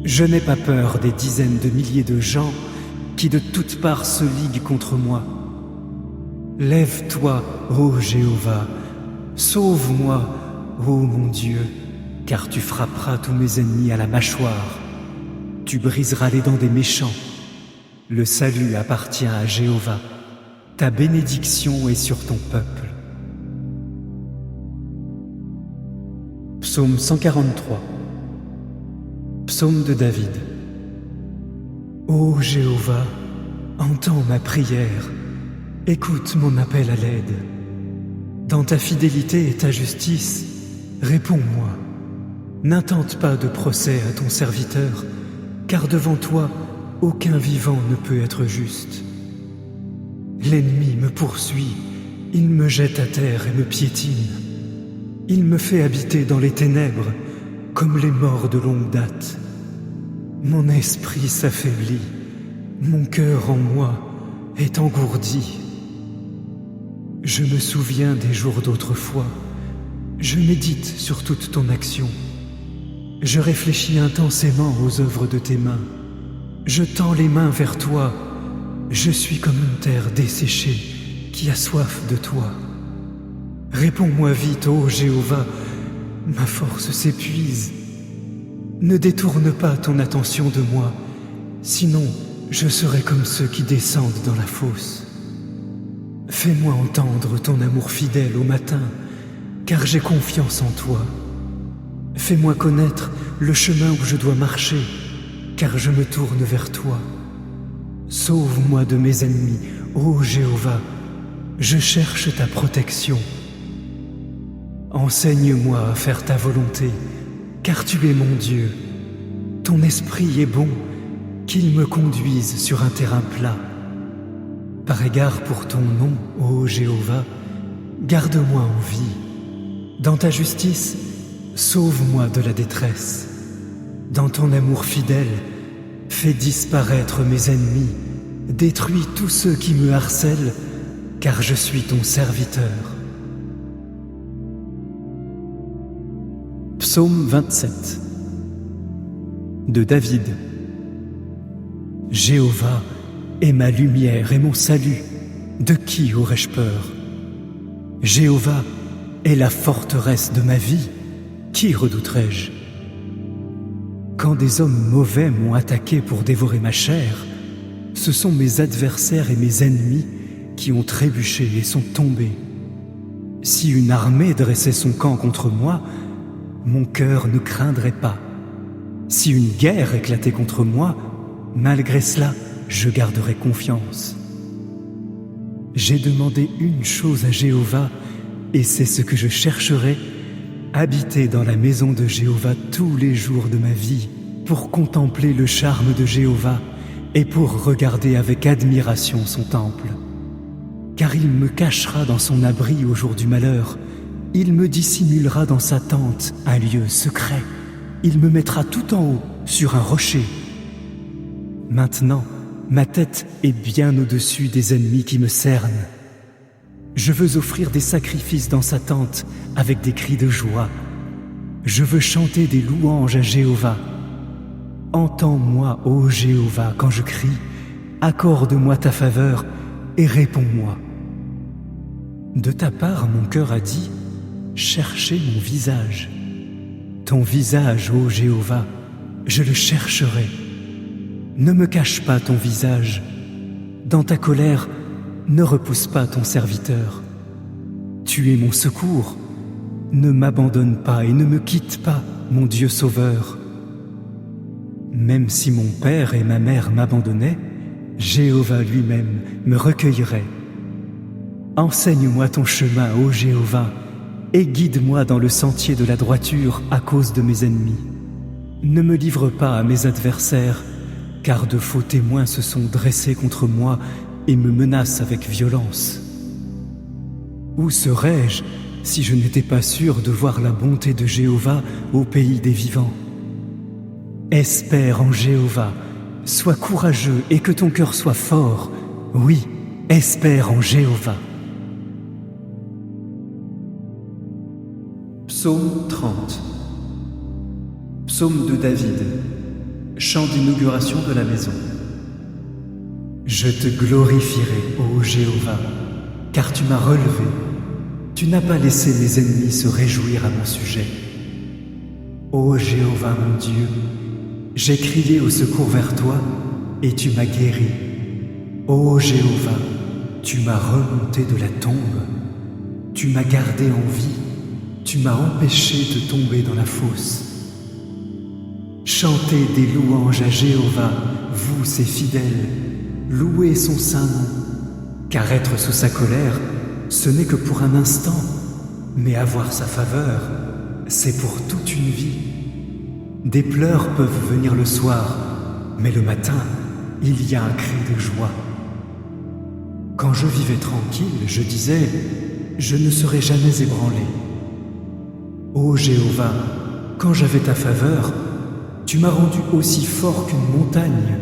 Je n'ai pas peur des dizaines de milliers de gens qui de toutes parts se liguent contre moi. Lève-toi, ô Jéhovah, sauve-moi, ô mon Dieu, car tu frapperas tous mes ennemis à la mâchoire. Tu briseras les dents des méchants. Le salut appartient à Jéhovah. Ta bénédiction est sur ton peuple. Psaume 143. Psaume de David. Ô Jéhovah, entends ma prière, écoute mon appel à l'aide. Dans ta fidélité et ta justice, réponds-moi. N'intente pas de procès à ton serviteur, car devant toi, aucun vivant ne peut être juste. L'ennemi me poursuit, il me jette à terre et me piétine. Il me fait habiter dans les ténèbres, comme les morts de longue date. Mon esprit s'affaiblit, mon cœur en moi est engourdi. Je me souviens des jours d'autrefois, je médite sur toute ton action. Je réfléchis intensément aux œuvres de tes mains. Je tends les mains vers toi, je suis comme une terre desséchée qui a soif de toi. Réponds-moi vite, ô Jéhovah, ma force s'épuise. Ne détourne pas ton attention de moi, sinon je serai comme ceux qui descendent dans la fosse. Fais-moi entendre ton amour fidèle au matin, car j'ai confiance en toi. Fais-moi connaître le chemin où je dois marcher, car je me tourne vers toi. Sauve-moi de mes ennemis, ô Jéhovah, je cherche ta protection. Enseigne-moi à faire ta volonté, car tu es mon Dieu. Ton esprit est bon, qu'il me conduise sur un terrain plat. Par égard pour ton nom, ô Jéhovah, garde-moi en vie. Dans ta justice, sauve-moi de la détresse. Dans ton amour fidèle, fais disparaître mes ennemis, détruis tous ceux qui me harcèlent, car je suis ton serviteur. Psaume 27 de David. Jéhovah est ma lumière et mon salut, de qui aurais-je peur? Jéhovah est la forteresse de ma vie, qui redouterais-je? Quand des hommes mauvais m'ont attaqué pour dévorer ma chair, ce sont mes adversaires et mes ennemis qui ont trébuché et sont tombés. Si une armée dressait son camp contre moi, mon cœur ne craindrait pas. Si une guerre éclatait contre moi, malgré cela, je garderai confiance. J'ai demandé une chose à Jéhovah, et c'est ce que je chercherai, habiter dans la maison de Jéhovah tous les jours de ma vie, pour contempler le charme de Jéhovah et pour regarder avec admiration son temple. Car il me cachera dans son abri au jour du malheur, il me dissimulera dans sa tente un lieu secret, il me mettra tout en haut sur un rocher. Maintenant, ma tête est bien au-dessus des ennemis qui me cernent. Je veux offrir des sacrifices dans sa tente avec des cris de joie. Je veux chanter des louanges à Jéhovah. Entends-moi, ô Jéhovah, quand je crie, accorde-moi ta faveur et réponds-moi. De ta part, mon cœur a dit, cherchez mon visage. Ton visage, ô Jéhovah, je le chercherai. Ne me cache pas ton visage. Dans ta colère, ne repousse pas ton serviteur. Tu es mon secours. Ne m'abandonne pas et ne me quitte pas, mon Dieu sauveur. Même si mon père et ma mère m'abandonnaient, Jéhovah lui-même me recueillerait. Enseigne-moi ton chemin, ô Jéhovah, et guide-moi dans le sentier de la droiture à cause de mes ennemis. Ne me livre pas à mes adversaires, car de faux témoins se sont dressés contre moi et me menacent avec violence. Où serais-je si je n'étais pas sûr de voir la bonté de Jéhovah au pays des vivants? Espère en Jéhovah, sois courageux et que ton cœur soit fort. Oui, espère en Jéhovah. Psaume 30. Psaume de David. Chant d'inauguration de la maison. Je te glorifierai, ô Jéhovah, car tu m'as relevé. Tu n'as pas laissé mes ennemis se réjouir à mon sujet. Ô Jéhovah mon Dieu, j'ai crié au secours vers toi, et tu m'as guéri. Ô Jéhovah, tu m'as remonté de la tombe. Tu m'as gardé en vie. Tu m'as empêché de tomber dans la fosse. Chantez des louanges à Jéhovah, vous ses fidèles. Louez son saint nom, car être sous sa colère, ce n'est que pour un instant, mais avoir sa faveur, c'est pour toute une vie. Des pleurs peuvent venir le soir, mais le matin, il y a un cri de joie. Quand je vivais tranquille, je disais, je ne serai jamais ébranlé. Ô Jéhovah, quand j'avais ta faveur, tu m'as rendu aussi fort qu'une montagne.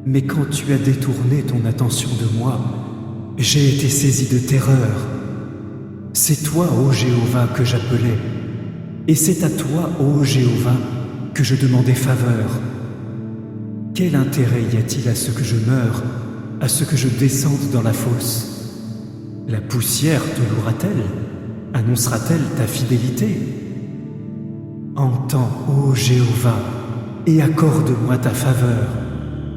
Mais quand tu as détourné ton attention de moi, j'ai été saisi de terreur. C'est toi, ô Jéhovah, que j'appelais, et c'est à toi, ô Jéhovah, que je demandais faveur. Quel intérêt y a-t-il à ce que je meure, à ce que je descende dans la fosse? La poussière te louera-t-elle? Annoncera-t-elle ta fidélité? Entends, ô Jéhovah, et accorde-moi ta faveur.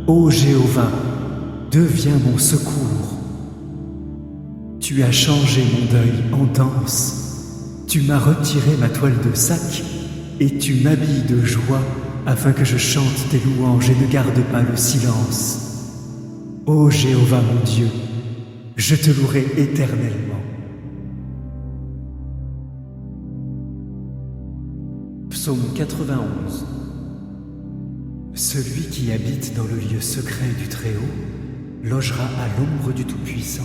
Ô Jéhovah, deviens mon secours. Tu as changé mon deuil en danse. Tu m'as retiré ma toile de sac et tu m'habilles de joie afin que je chante tes louanges et ne garde pas le silence. Ô Jéhovah mon Dieu, je te louerai éternellement. Psaume 91. Celui qui habite dans le lieu secret du Très-Haut logera à l'ombre du Tout-Puissant.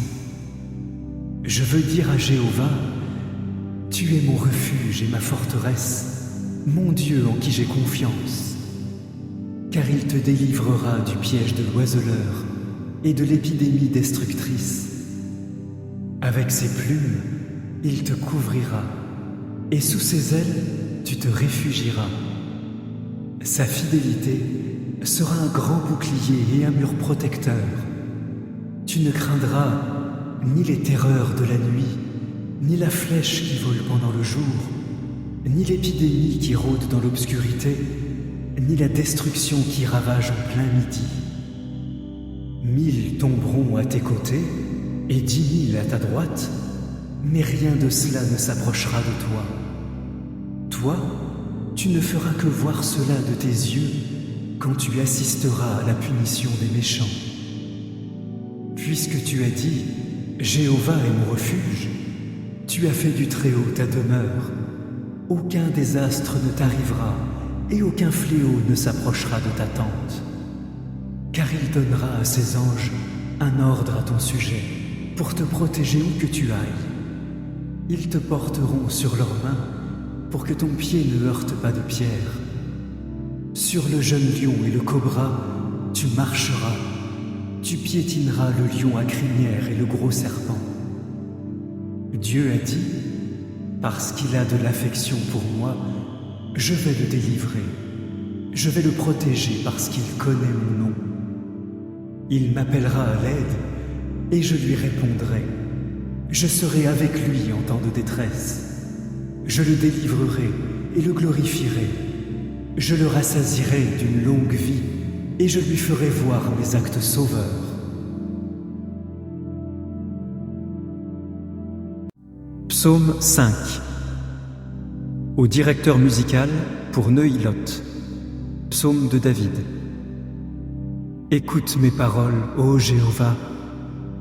Je veux dire à Jéhovah, tu es mon refuge et ma forteresse, mon Dieu en qui j'ai confiance. Car il te délivrera du piège de l'oiseleur et de l'épidémie destructrice. Avec ses plumes, il te couvrira, et sous ses ailes, tu te réfugieras. Sa fidélité sera un grand bouclier et un mur protecteur. Tu ne craindras ni les terreurs de la nuit, ni la flèche qui vole pendant le jour, ni l'épidémie qui rôde dans l'obscurité, ni la destruction qui ravage en plein midi. 1000 tomberont à tes côtés et 10 000 à ta droite, mais rien de cela ne s'approchera de toi. Toi, tu ne feras que voir cela de tes yeux quand tu assisteras à la punition des méchants. Puisque tu as dit, Jéhovah est mon refuge, tu as fait du Très-Haut ta demeure. Aucun désastre ne t'arrivera et aucun fléau ne s'approchera de ta tente. Car il donnera à ses anges un ordre à ton sujet pour te protéger où que tu ailles. Ils te porteront sur leurs mains pour que ton pied ne heurte pas de pierre. Sur le jeune lion et le cobra, tu marcheras. Tu piétineras le lion à crinière et le gros serpent. Dieu a dit, parce qu'il a de l'affection pour moi, je vais le délivrer. Je vais le protéger parce qu'il connaît mon nom. Il m'appellera à l'aide et je lui répondrai. Je serai avec lui en temps de détresse. Je le délivrerai et le glorifierai. Je le rassasierai d'une longue vie et je lui ferai voir mes actes sauveurs. Psaume 5. Au directeur musical pour Neuilot. Psaume de David. Écoute mes paroles, ô Jéhovah.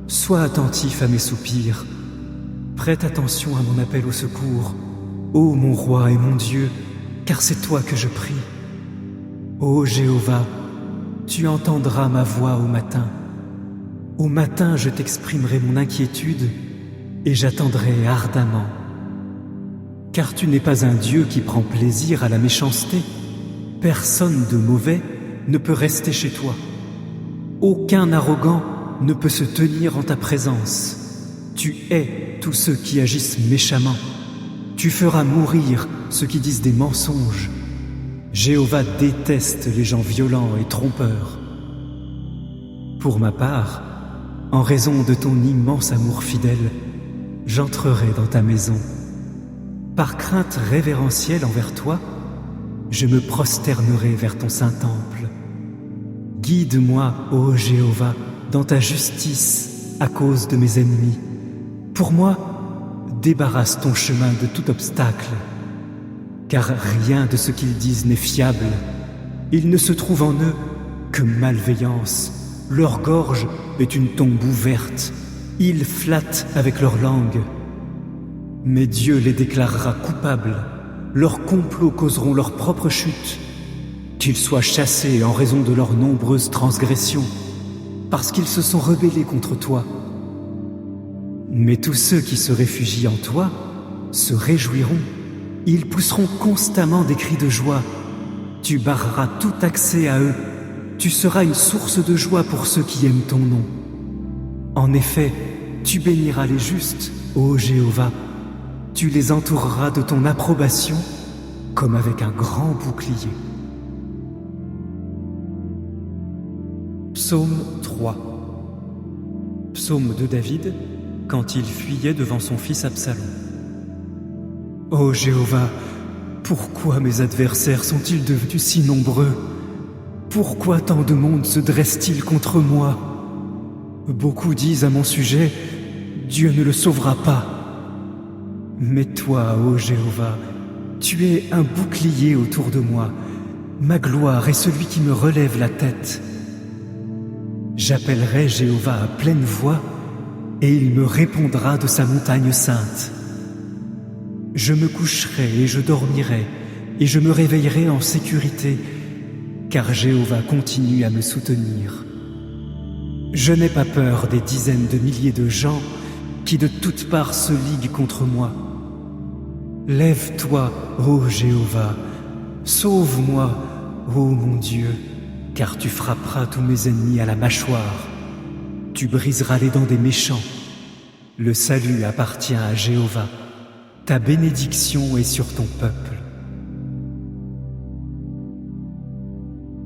Sois attentif à mes soupirs. Prête attention à mon appel au secours. Ô mon roi et mon Dieu, car c'est toi que je prie. Ô Jéhovah, tu entendras ma voix au matin. Au matin, je t'exprimerai mon inquiétude et j'attendrai ardemment. Car tu n'es pas un Dieu qui prend plaisir à la méchanceté. Personne de mauvais ne peut rester chez toi. Aucun arrogant ne peut se tenir en ta présence. Tu hais tous ceux qui agissent méchamment. Tu feras mourir ceux qui disent des mensonges. Jéhovah déteste les gens violents et trompeurs. Pour ma part, en raison de ton immense amour fidèle, j'entrerai dans ta maison. Par crainte révérentielle envers toi, je me prosternerai vers ton saint temple. Guide-moi, ô Jéhovah, dans ta justice à cause de mes ennemis. Pour moi, débarrasse ton chemin de tout obstacle, car rien de ce qu'ils disent n'est fiable. Il ne se trouve en eux que malveillance. Leur gorge est une tombe ouverte. Ils flattent avec leur langue. Mais Dieu les déclarera coupables. Leurs complots causeront leur propre chute. Qu'ils soient chassés en raison de leurs nombreuses transgressions. parce qu'ils se sont rebellés contre toi. Mais tous ceux qui se réfugient en toi se réjouiront. Ils pousseront constamment des cris de joie. Tu barreras tout accès à eux. Tu seras une source de joie pour ceux qui aiment ton nom. En effet, tu béniras les justes, ô Jéhovah. Tu les entoureras de ton approbation comme avec un grand bouclier. Psaume 3. Psaume de David, quand il fuyait devant son fils Absalom. Ô Jéhovah, pourquoi mes adversaires sont-ils devenus si nombreux? Pourquoi tant de monde se dresse-t-il contre moi? Beaucoup disent à mon sujet, Dieu ne le sauvera pas. Mais toi, ô Jéhovah, tu es un bouclier autour de moi. Ma gloire est celui qui me relève la tête. J'appellerai Jéhovah à pleine voix, et il me répondra de sa montagne sainte. Je me coucherai et je dormirai, et je me réveillerai en sécurité, car Jéhovah continue à me soutenir. Je n'ai pas peur des dizaines de milliers de gens qui de toutes parts se liguent contre moi. Lève-toi, ô Jéhovah, sauve-moi, ô mon Dieu, car tu frapperas tous mes ennemis à la mâchoire. Tu briseras les dents des méchants. Le salut appartient à Jéhovah. Ta bénédiction est sur ton peuple.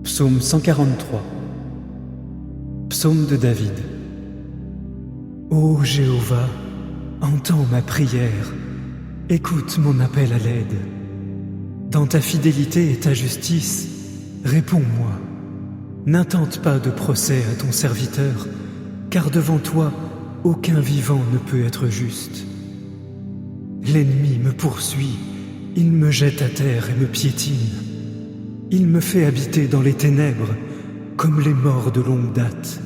Psaume 143. Psaume de David. Ô Jéhovah, entends ma prière, écoute mon appel à l'aide. Dans ta fidélité et ta justice, réponds-moi. N'intente pas de procès à ton serviteur, car devant toi, aucun vivant ne peut être juste. L'ennemi me poursuit, il me jette à terre et me piétine. Il me fait habiter dans les ténèbres, comme les morts de longue date.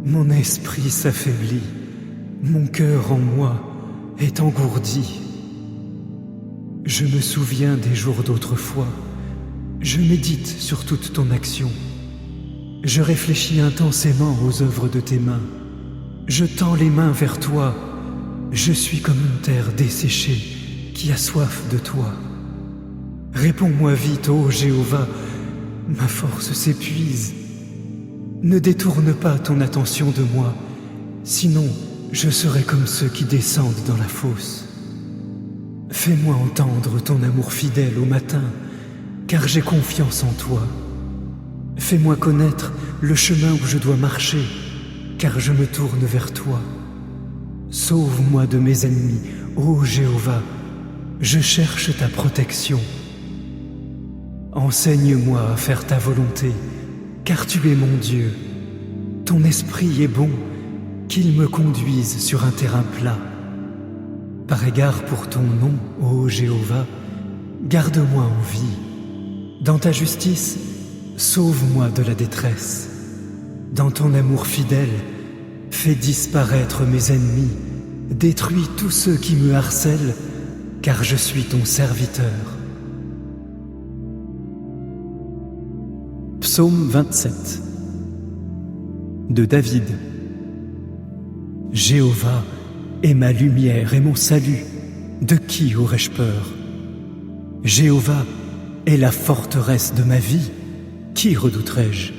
Mon esprit s'affaiblit, mon cœur en moi est engourdi. Je me souviens des jours d'autrefois, je médite sur toute ton action. Je réfléchis intensément aux œuvres de tes mains. Je tends les mains vers toi. Je suis comme une terre desséchée qui a soif de toi. Réponds-moi vite, ô Jéhovah, ma force s'épuise. Ne détourne pas ton attention de moi, sinon je serai comme ceux qui descendent dans la fosse. Fais-moi entendre ton amour fidèle au matin, car j'ai confiance en toi. Fais-moi connaître le chemin où je dois marcher, car je me tourne vers toi. Sauve-moi de mes ennemis, ô Jéhovah, je cherche ta protection. Enseigne-moi à faire ta volonté, car tu es mon Dieu. Ton esprit est bon, qu'il me conduise sur un terrain plat. Par égard pour ton nom, ô Jéhovah, garde-moi en vie. Dans ta justice, sauve-moi de la détresse. Dans ton amour fidèle, fais disparaître mes ennemis, détruis tous ceux qui me harcèlent, car je suis ton serviteur. Psaume 27 de David. Jéhovah est ma lumière et mon salut, de qui aurais-je peur? Jéhovah est la forteresse de ma vie, qui redouterais-je?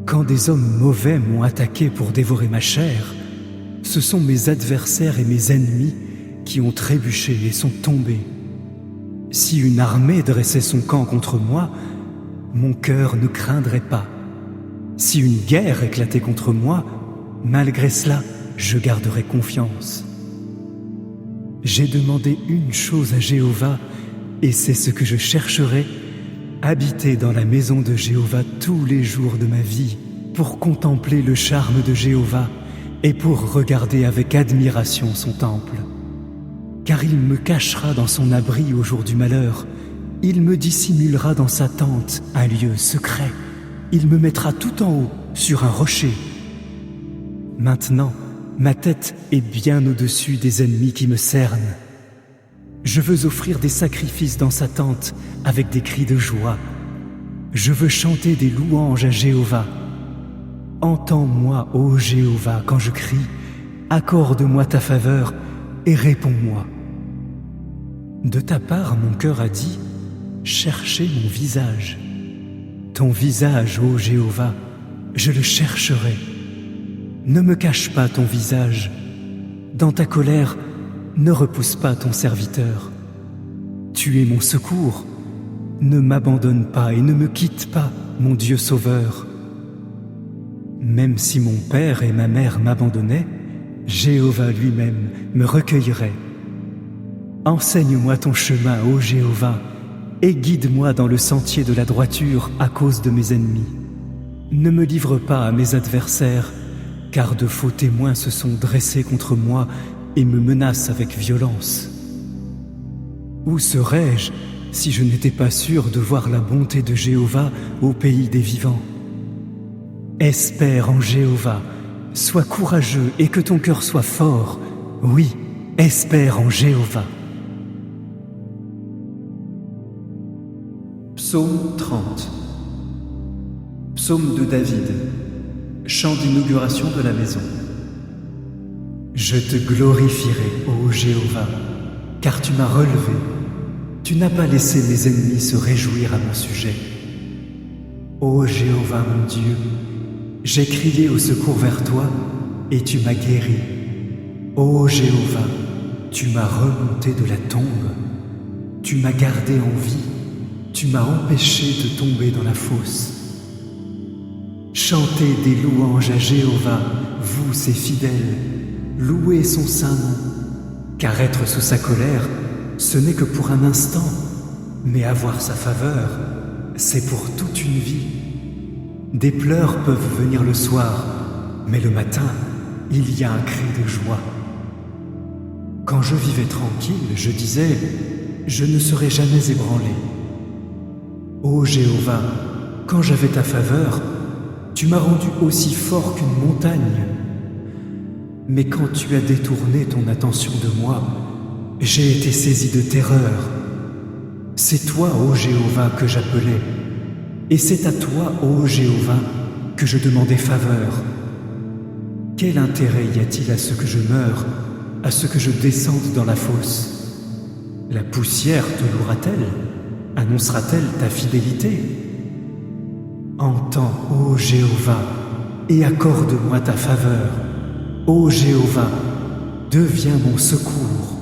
Quand des hommes mauvais m'ont attaqué pour dévorer ma chair, ce sont mes adversaires et mes ennemis qui ont trébuché et sont tombés. Si une armée dressait son camp contre moi, mon cœur ne craindrait pas. Si une guerre éclatait contre moi, malgré cela, je garderai confiance. J'ai demandé une chose à Jéhovah, et c'est ce que je chercherai, habiter dans la maison de Jéhovah tous les jours de ma vie, pour contempler le charme de Jéhovah et pour regarder avec admiration son temple. Car il me cachera dans son abri au jour du malheur, il me dissimulera dans sa tente un lieu secret, il me mettra tout en haut sur un rocher. Maintenant, ma tête est bien au-dessus des ennemis qui me cernent. Je veux offrir des sacrifices dans sa tente avec des cris de joie. Je veux chanter des louanges à Jéhovah. Entends-moi, ô Jéhovah, quand je crie, accorde-moi ta faveur et réponds-moi. De ta part, mon cœur a dit, cherchez mon visage. Ton visage, ô Jéhovah, je le chercherai. Ne me cache pas ton visage. Dans ta colère, ne repousse pas ton serviteur. Tu es mon secours. Ne m'abandonne pas et ne me quitte pas, mon Dieu sauveur. Même si mon père et ma mère m'abandonnaient, Jéhovah lui-même me recueillerait. Enseigne-moi ton chemin, ô Jéhovah, et guide-moi dans le sentier de la droiture à cause de mes ennemis. Ne me livre pas à mes adversaires, car de faux témoins se sont dressés contre moi et me menacent avec violence. Où serais-je si je n'étais pas sûr de voir la bonté de Jéhovah au pays des vivants? Espère en Jéhovah, sois courageux et que ton cœur soit fort. Oui, espère en Jéhovah. Psaume 30. Psaume de David. Chant d'inauguration de la maison. Je te glorifierai, ô Jéhovah, car tu m'as relevé. Tu n'as pas laissé mes ennemis se réjouir à mon sujet. Ô Jéhovah mon Dieu, j'ai crié au secours vers toi et tu m'as guéri. Ô Jéhovah, tu m'as remonté de la tombe. Tu m'as gardé en vie. Tu m'as empêché de tomber dans la fosse. Chantez des louanges à Jéhovah, vous ses fidèles. Louez son saint nom, car être sous sa colère, ce n'est que pour un instant, mais avoir sa faveur, c'est pour toute une vie. Des pleurs peuvent venir le soir, mais le matin, il y a un cri de joie. Quand je vivais tranquille, je disais, je ne serai jamais ébranlé. Ô Jéhovah, quand j'avais ta faveur, tu m'as rendu aussi fort qu'une montagne. Mais quand tu as détourné ton attention de moi, j'ai été saisi de terreur. C'est toi, ô Jéhovah, que j'appelais, et c'est à toi, ô Jéhovah, que je demandais faveur. Quel intérêt y a-t-il à ce que je meure, à ce que je descende dans la fosse? La poussière te louera-t-elle? Annoncera-t-elle ta fidélité? Entends, ô Jéhovah, et accorde-moi ta faveur. Ô Jéhovah, deviens mon secours.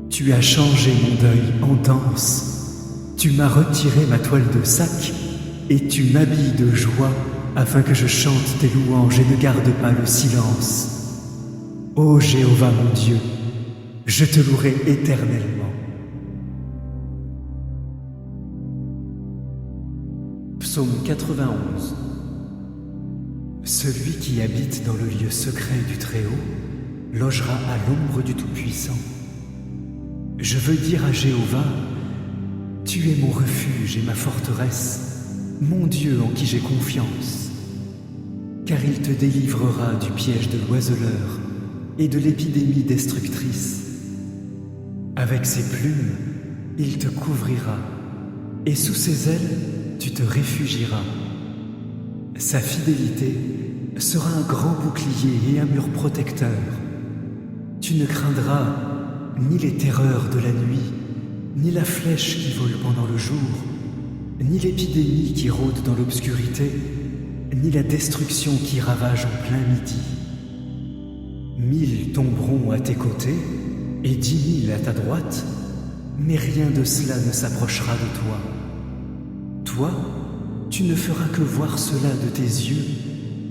Tu as changé mon deuil en danse. Tu m'as retiré ma toile de sac et tu m'habilles de joie afin que je chante tes louanges et ne garde pas le silence. Ô Jéhovah mon Dieu, je te louerai éternellement. Psaume 91. Celui qui habite dans le lieu secret du Très-Haut logera à l'ombre du Tout-Puissant. Je veux dire à Jéhovah, tu es mon refuge et ma forteresse, mon Dieu en qui j'ai confiance. Car il te délivrera du piège de l'oiseleur et de l'épidémie destructrice. Avec ses plumes, il te couvrira, et sous ses ailes, tu te réfugieras. Sa fidélité sera un grand bouclier et un mur protecteur. Tu ne craindras ni les terreurs de la nuit, ni la flèche qui vole pendant le jour, ni l'épidémie qui rôde dans l'obscurité, ni la destruction qui ravage en plein midi. 1000 tomberont à tes côtés et 10 000 à ta droite, mais rien de cela ne s'approchera de toi. Toi, tu ne feras que voir cela de tes yeux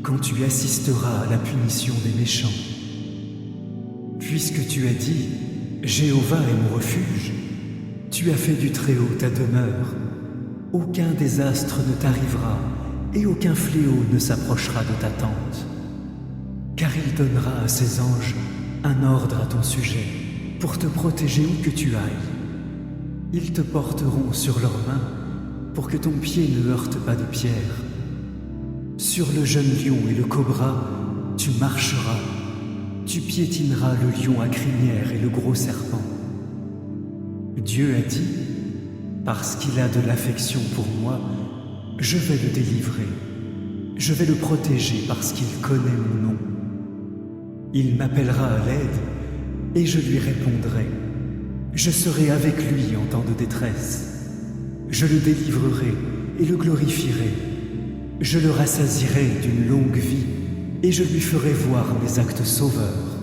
quand tu assisteras à la punition des méchants. Puisque tu as dit, Jéhovah est mon refuge, tu as fait du Très-Haut ta demeure. Aucun désastre ne t'arrivera et aucun fléau ne s'approchera de ta tente. Car il donnera à ses anges un ordre à ton sujet pour te protéger où que tu ailles. Ils te porteront sur leurs mains pour que ton pied ne heurte pas de pierre. Sur le jeune lion et le cobra, tu marcheras. Tu piétineras le lion à crinière et le gros serpent. Dieu a dit, parce qu'il a de l'affection pour moi, je vais le délivrer. Je vais le protéger parce qu'il connaît mon nom. Il m'appellera à l'aide et je lui répondrai. Je serai avec lui en temps de détresse. Je le délivrerai et le glorifierai. Je le rassasierai d'une longue vie et je lui ferai voir mes actes sauveurs.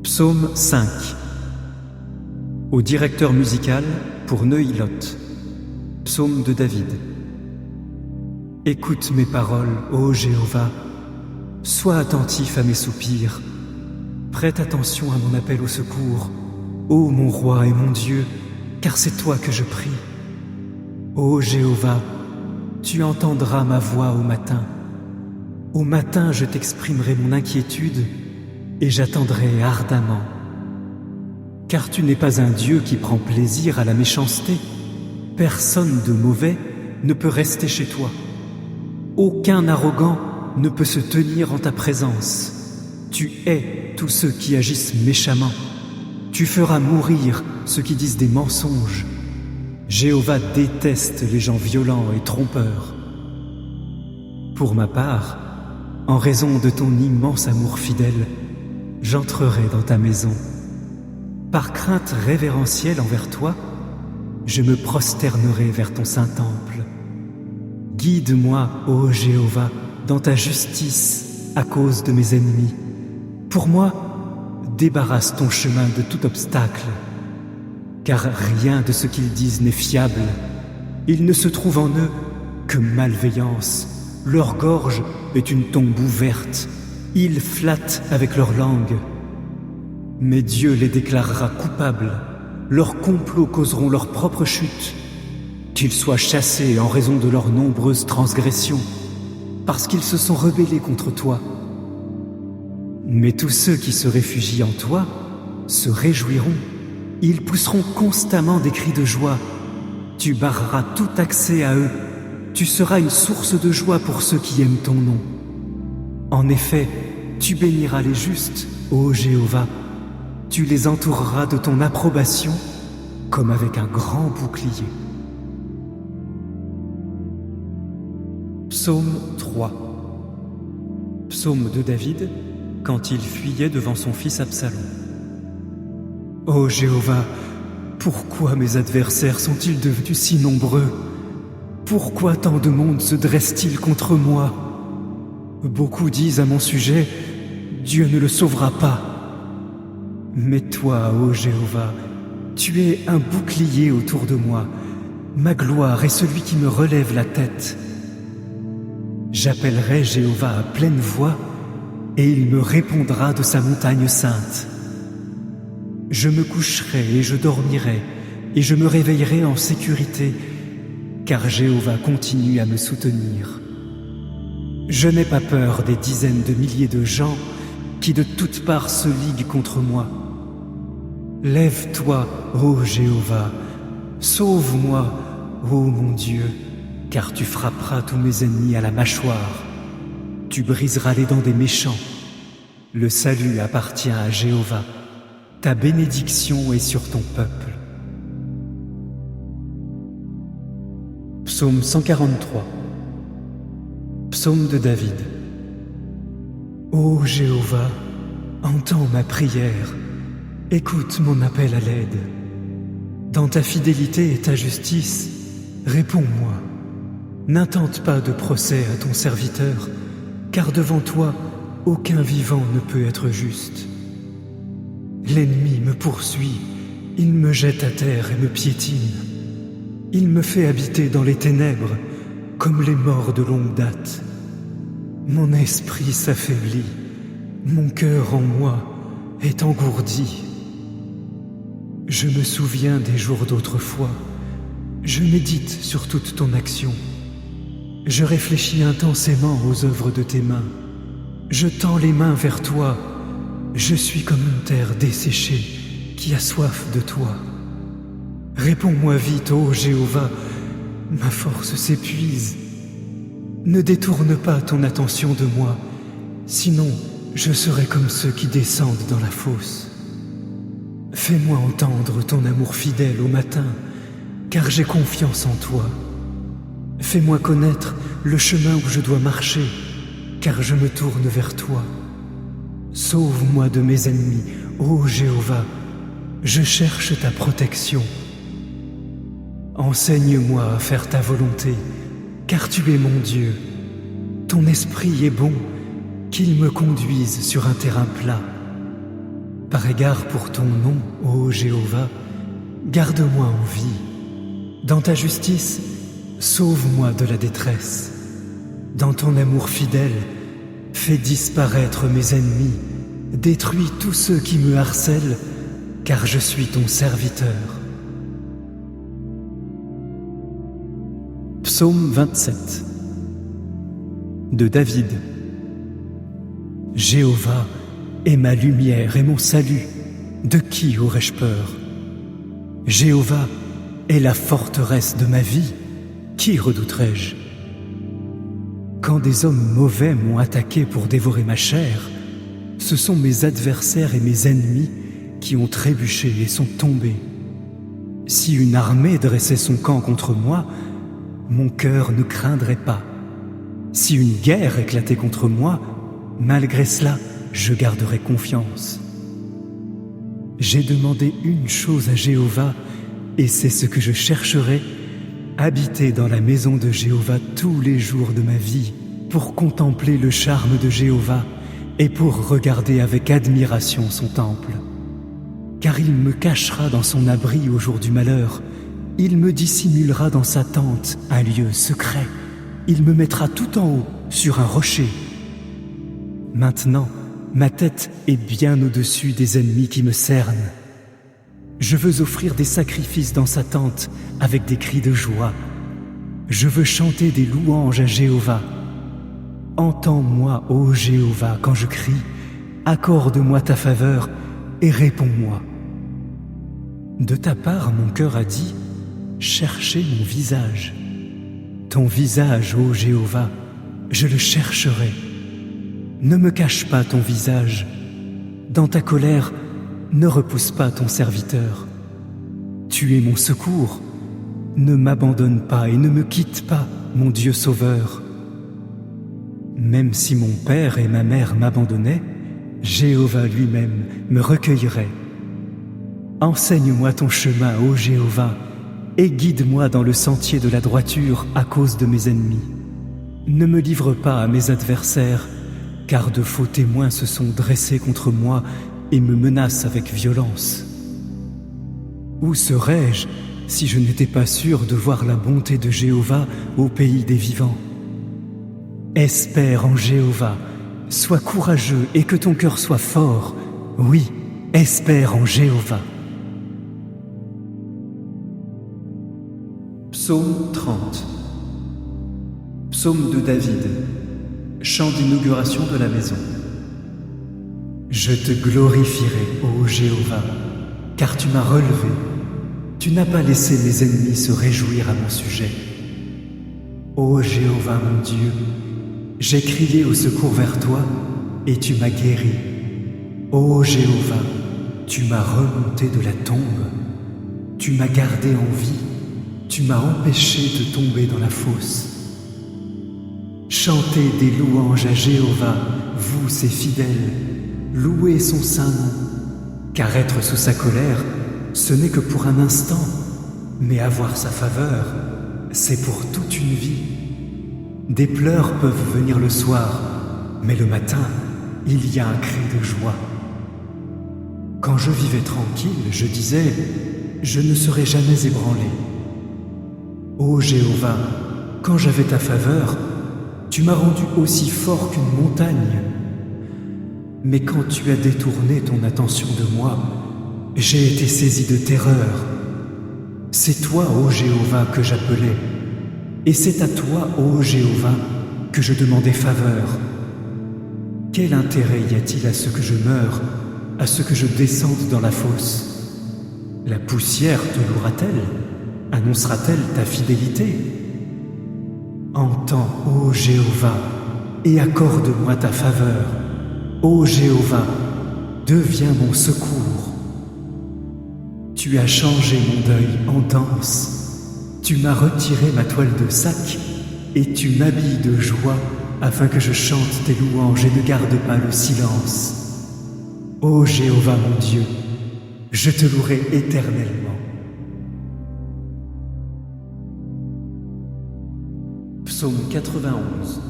Psaume 5. Au directeur musical pour Neuilot. Psaume de David. Écoute mes paroles, ô Jéhovah, sois attentif à mes soupirs, prête attention à mon appel au secours, ô mon roi et mon Dieu, car c'est toi que je prie. Ô Jéhovah, tu entendras ma voix au matin. Au matin, je t'exprimerai mon inquiétude et j'attendrai ardemment. Car tu n'es pas un Dieu qui prend plaisir à la méchanceté. Personne de mauvais ne peut rester chez toi. Aucun arrogant ne peut se tenir en ta présence. Tu hais tous ceux qui agissent méchamment. Tu feras mourir ceux qui disent des mensonges. Jéhovah déteste les gens violents et trompeurs. Pour ma part, en raison de ton immense amour fidèle, j'entrerai dans ta maison. Par crainte révérentielle envers toi, je me prosternerai vers ton saint temple. Guide-moi, ô Jéhovah, dans ta justice à cause de mes ennemis. Pour moi, débarrasse ton chemin de tout obstacle, car rien de ce qu'ils disent n'est fiable. Il ne se trouve en eux que malveillance. Leur gorge est une tombe ouverte. Ils flattent avec leur langue. Mais Dieu les déclarera coupables. Leurs complots causeront leur propre chute. Qu'ils soient chassés en raison de leurs nombreuses transgressions, parce qu'ils se sont rebellés contre toi. Mais tous ceux qui se réfugient en toi se réjouiront. Ils pousseront constamment des cris de joie. Tu barreras tout accès à eux. Tu seras une source de joie pour ceux qui aiment ton nom. En effet, tu béniras les justes, ô Jéhovah. Tu les entoureras de ton approbation comme avec un grand bouclier. Psaume 3. Psaume de David quand il fuyait devant son fils Absalom. Ô Jéhovah, pourquoi mes adversaires sont-ils devenus si nombreux? Pourquoi tant de monde se dresse-t-il contre moi? Beaucoup disent à mon sujet, Dieu ne le sauvera pas. Mais toi, ô Jéhovah, tu es un bouclier autour de moi. Ma gloire est celui qui me relève la tête. J'appellerai Jéhovah à pleine voix, et il me répondra de sa montagne sainte. Je me coucherai et je dormirai, et je me réveillerai en sécurité, car Jéhovah continue à me soutenir. Je n'ai pas peur des dizaines de milliers de gens qui de toutes parts se liguent contre moi. Lève-toi, ô Jéhovah, sauve-moi, ô mon Dieu, car tu frapperas tous mes ennemis à la mâchoire. Tu briseras les dents des méchants. Le salut appartient à Jéhovah. Ta bénédiction est sur ton peuple. Psaume 143. Psaume de David. Ô Jéhovah, entends ma prière, écoute mon appel à l'aide. Dans ta fidélité et ta justice, réponds-moi. N'intente pas de procès à ton serviteur, car devant toi, aucun vivant ne peut être juste. L'ennemi me poursuit, il me jette à terre et me piétine. Il me fait habiter dans les ténèbres, comme les morts de longue date. Mon esprit s'affaiblit, mon cœur en moi est engourdi. Je me souviens des jours d'autrefois, je médite sur toute ton action. Je réfléchis intensément aux œuvres de tes mains. Je tends les mains vers toi, je suis comme une terre desséchée qui a soif de toi. Réponds-moi vite, ô Jéhovah, ma force s'épuise. Ne détourne pas ton attention de moi, sinon je serai comme ceux qui descendent dans la fosse. Fais-moi entendre ton amour fidèle au matin, car j'ai confiance en toi. Fais-moi connaître le chemin où je dois marcher, car je me tourne vers toi. Sauve-moi de mes ennemis, ô Jéhovah, je cherche ta protection. Enseigne-moi à faire ta volonté, car tu es mon Dieu. Ton esprit est bon, qu'il me conduise sur un terrain plat. Par égard pour ton nom, ô Jéhovah, garde-moi en vie. Dans ta justice, sauve-moi de la détresse. Dans ton amour fidèle, fais disparaître mes ennemis, détruis tous ceux qui me harcèlent, car je suis ton serviteur. Psaume 27 de David. Jéhovah est ma lumière et mon salut, de qui aurais-je peur? Jéhovah est la forteresse de ma vie, qui redouterais-je? Quand des hommes mauvais m'ont attaqué pour dévorer ma chair, ce sont mes adversaires et mes ennemis qui ont trébuché et sont tombés. Si une armée dressait son camp contre moi, mon cœur ne craindrait pas. Si une guerre éclatait contre moi, malgré cela, je garderai confiance. J'ai demandé une chose à Jéhovah, et c'est ce que je chercherai, habiter dans la maison de Jéhovah tous les jours de ma vie, pour contempler le charme de Jéhovah et pour regarder avec admiration son temple. Car il me cachera dans son abri au jour du malheur, il me dissimulera dans sa tente un lieu secret, il me mettra tout en haut sur un rocher. Maintenant, ma tête est bien au-dessus des ennemis qui me cernent. Je veux offrir des sacrifices dans sa tente avec des cris de joie. Je veux chanter des louanges à Jéhovah. Entends-moi, ô Jéhovah, quand je crie, accorde-moi ta faveur et réponds-moi. De ta part, mon cœur a dit, cherchez mon visage. Ton visage, ô Jéhovah, je le chercherai. Ne me cache pas ton visage. Dans ta colère, ne repousse pas ton serviteur. Tu es mon secours. Ne m'abandonne pas et ne me quitte pas, mon Dieu sauveur. Même si mon père et ma mère m'abandonnaient, Jéhovah lui-même me recueillerait. Enseigne-moi ton chemin, ô Jéhovah, et guide-moi dans le sentier de la droiture à cause de mes ennemis. Ne me livre pas à mes adversaires, car de faux témoins se sont dressés contre moi et me menacent avec violence. Où serais-je si je n'étais pas sûr de voir la bonté de Jéhovah au pays des vivants? Espère en Jéhovah, sois courageux et que ton cœur soit fort. Oui, espère en Jéhovah. Psaume 30. Psaume de David. Chant d'inauguration de la maison. Je te glorifierai, ô Jéhovah, car tu m'as relevé. Tu n'as pas laissé mes ennemis se réjouir à mon sujet. Ô Jéhovah mon Dieu, j'ai crié au secours vers toi et tu m'as guéri. Ô Jéhovah, tu m'as remonté de la tombe. Tu m'as gardé en vie. Tu m'as empêché de tomber dans la fosse. Chantez des louanges à Jéhovah, vous ses fidèles. Louez son saint nom, car être sous sa colère, ce n'est que pour un instant, mais avoir sa faveur, c'est pour toute une vie. Des pleurs peuvent venir le soir, mais le matin, il y a un cri de joie. Quand je vivais tranquille, je disais, je ne serai jamais ébranlé. Ô Jéhovah, quand j'avais ta faveur, tu m'as rendu aussi fort qu'une montagne. Mais quand tu as détourné ton attention de moi, j'ai été saisi de terreur. C'est toi, ô Jéhovah, que j'appelais, et c'est à toi, ô Jéhovah, que je demandais faveur. Quel intérêt y a-t-il à ce que je meure, à ce que je descende dans la fosse? La poussière te louera-t-elle? Annoncera-t-elle ta fidélité? Entends, ô Jéhovah, et accorde-moi ta faveur. Ô Jéhovah, deviens mon secours. Tu as changé mon deuil en danse. Tu m'as retiré ma toile de sac et tu m'habilles de joie afin que je chante tes louanges et ne garde pas le silence. Ô Jéhovah mon Dieu, je te louerai éternellement. Psaume 91.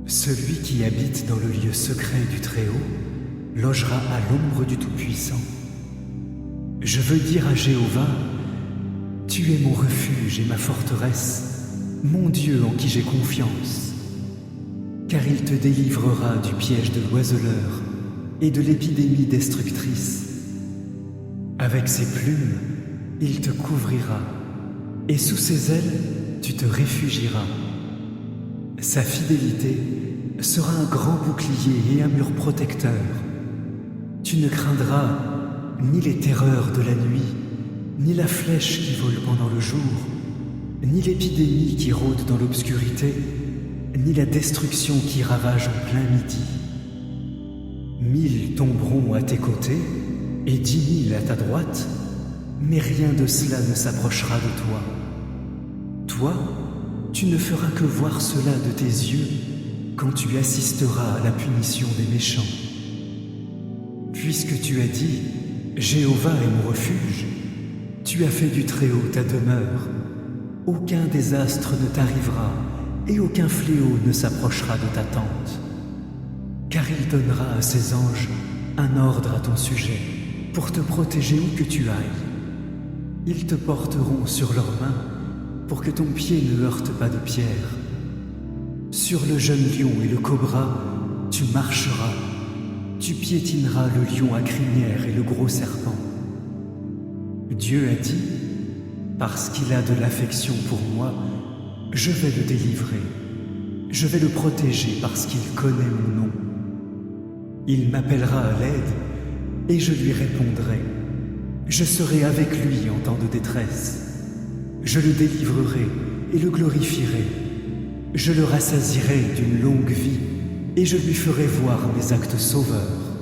Celui qui habite dans le lieu secret du Très-Haut logera à l'ombre du Tout-Puissant. Je veux dire à Jéhovah, tu es mon refuge et ma forteresse, mon Dieu en qui j'ai confiance. Car il te délivrera du piège de l'oiseleur et de l'épidémie destructrice. Avec ses plumes, il te couvrira, et sous ses ailes, tu te réfugieras. Sa fidélité sera un grand bouclier et un mur protecteur. Tu ne craindras ni les terreurs de la nuit, ni la flèche qui vole pendant le jour, ni l'épidémie qui rôde dans l'obscurité, ni la destruction qui ravage en plein midi. 1000 tomberont à tes côtés et 10 000 à ta droite, mais rien de cela ne s'approchera de toi. Toi, tu ne feras que voir cela de tes yeux quand tu assisteras à la punition des méchants. Puisque tu as dit « Jéhovah est mon refuge », tu as fait du Très-Haut ta demeure. Aucun désastre ne t'arrivera et aucun fléau ne s'approchera de ta tente. Car il donnera à ses anges un ordre à ton sujet pour te protéger où que tu ailles. Ils te porteront sur leurs mains pour que ton pied ne heurte pas de pierre. Sur le jeune lion et le cobra, tu marcheras. Tu piétineras le lion à crinière et le gros serpent. Dieu a dit, parce qu'il a de l'affection pour moi, je vais le délivrer. Je vais le protéger parce qu'il connaît mon nom. Il m'appellera à l'aide et je lui répondrai. Je serai avec lui en temps de détresse. Je le délivrerai et le glorifierai. Je le rassasierai d'une longue vie et je lui ferai voir mes actes sauveurs.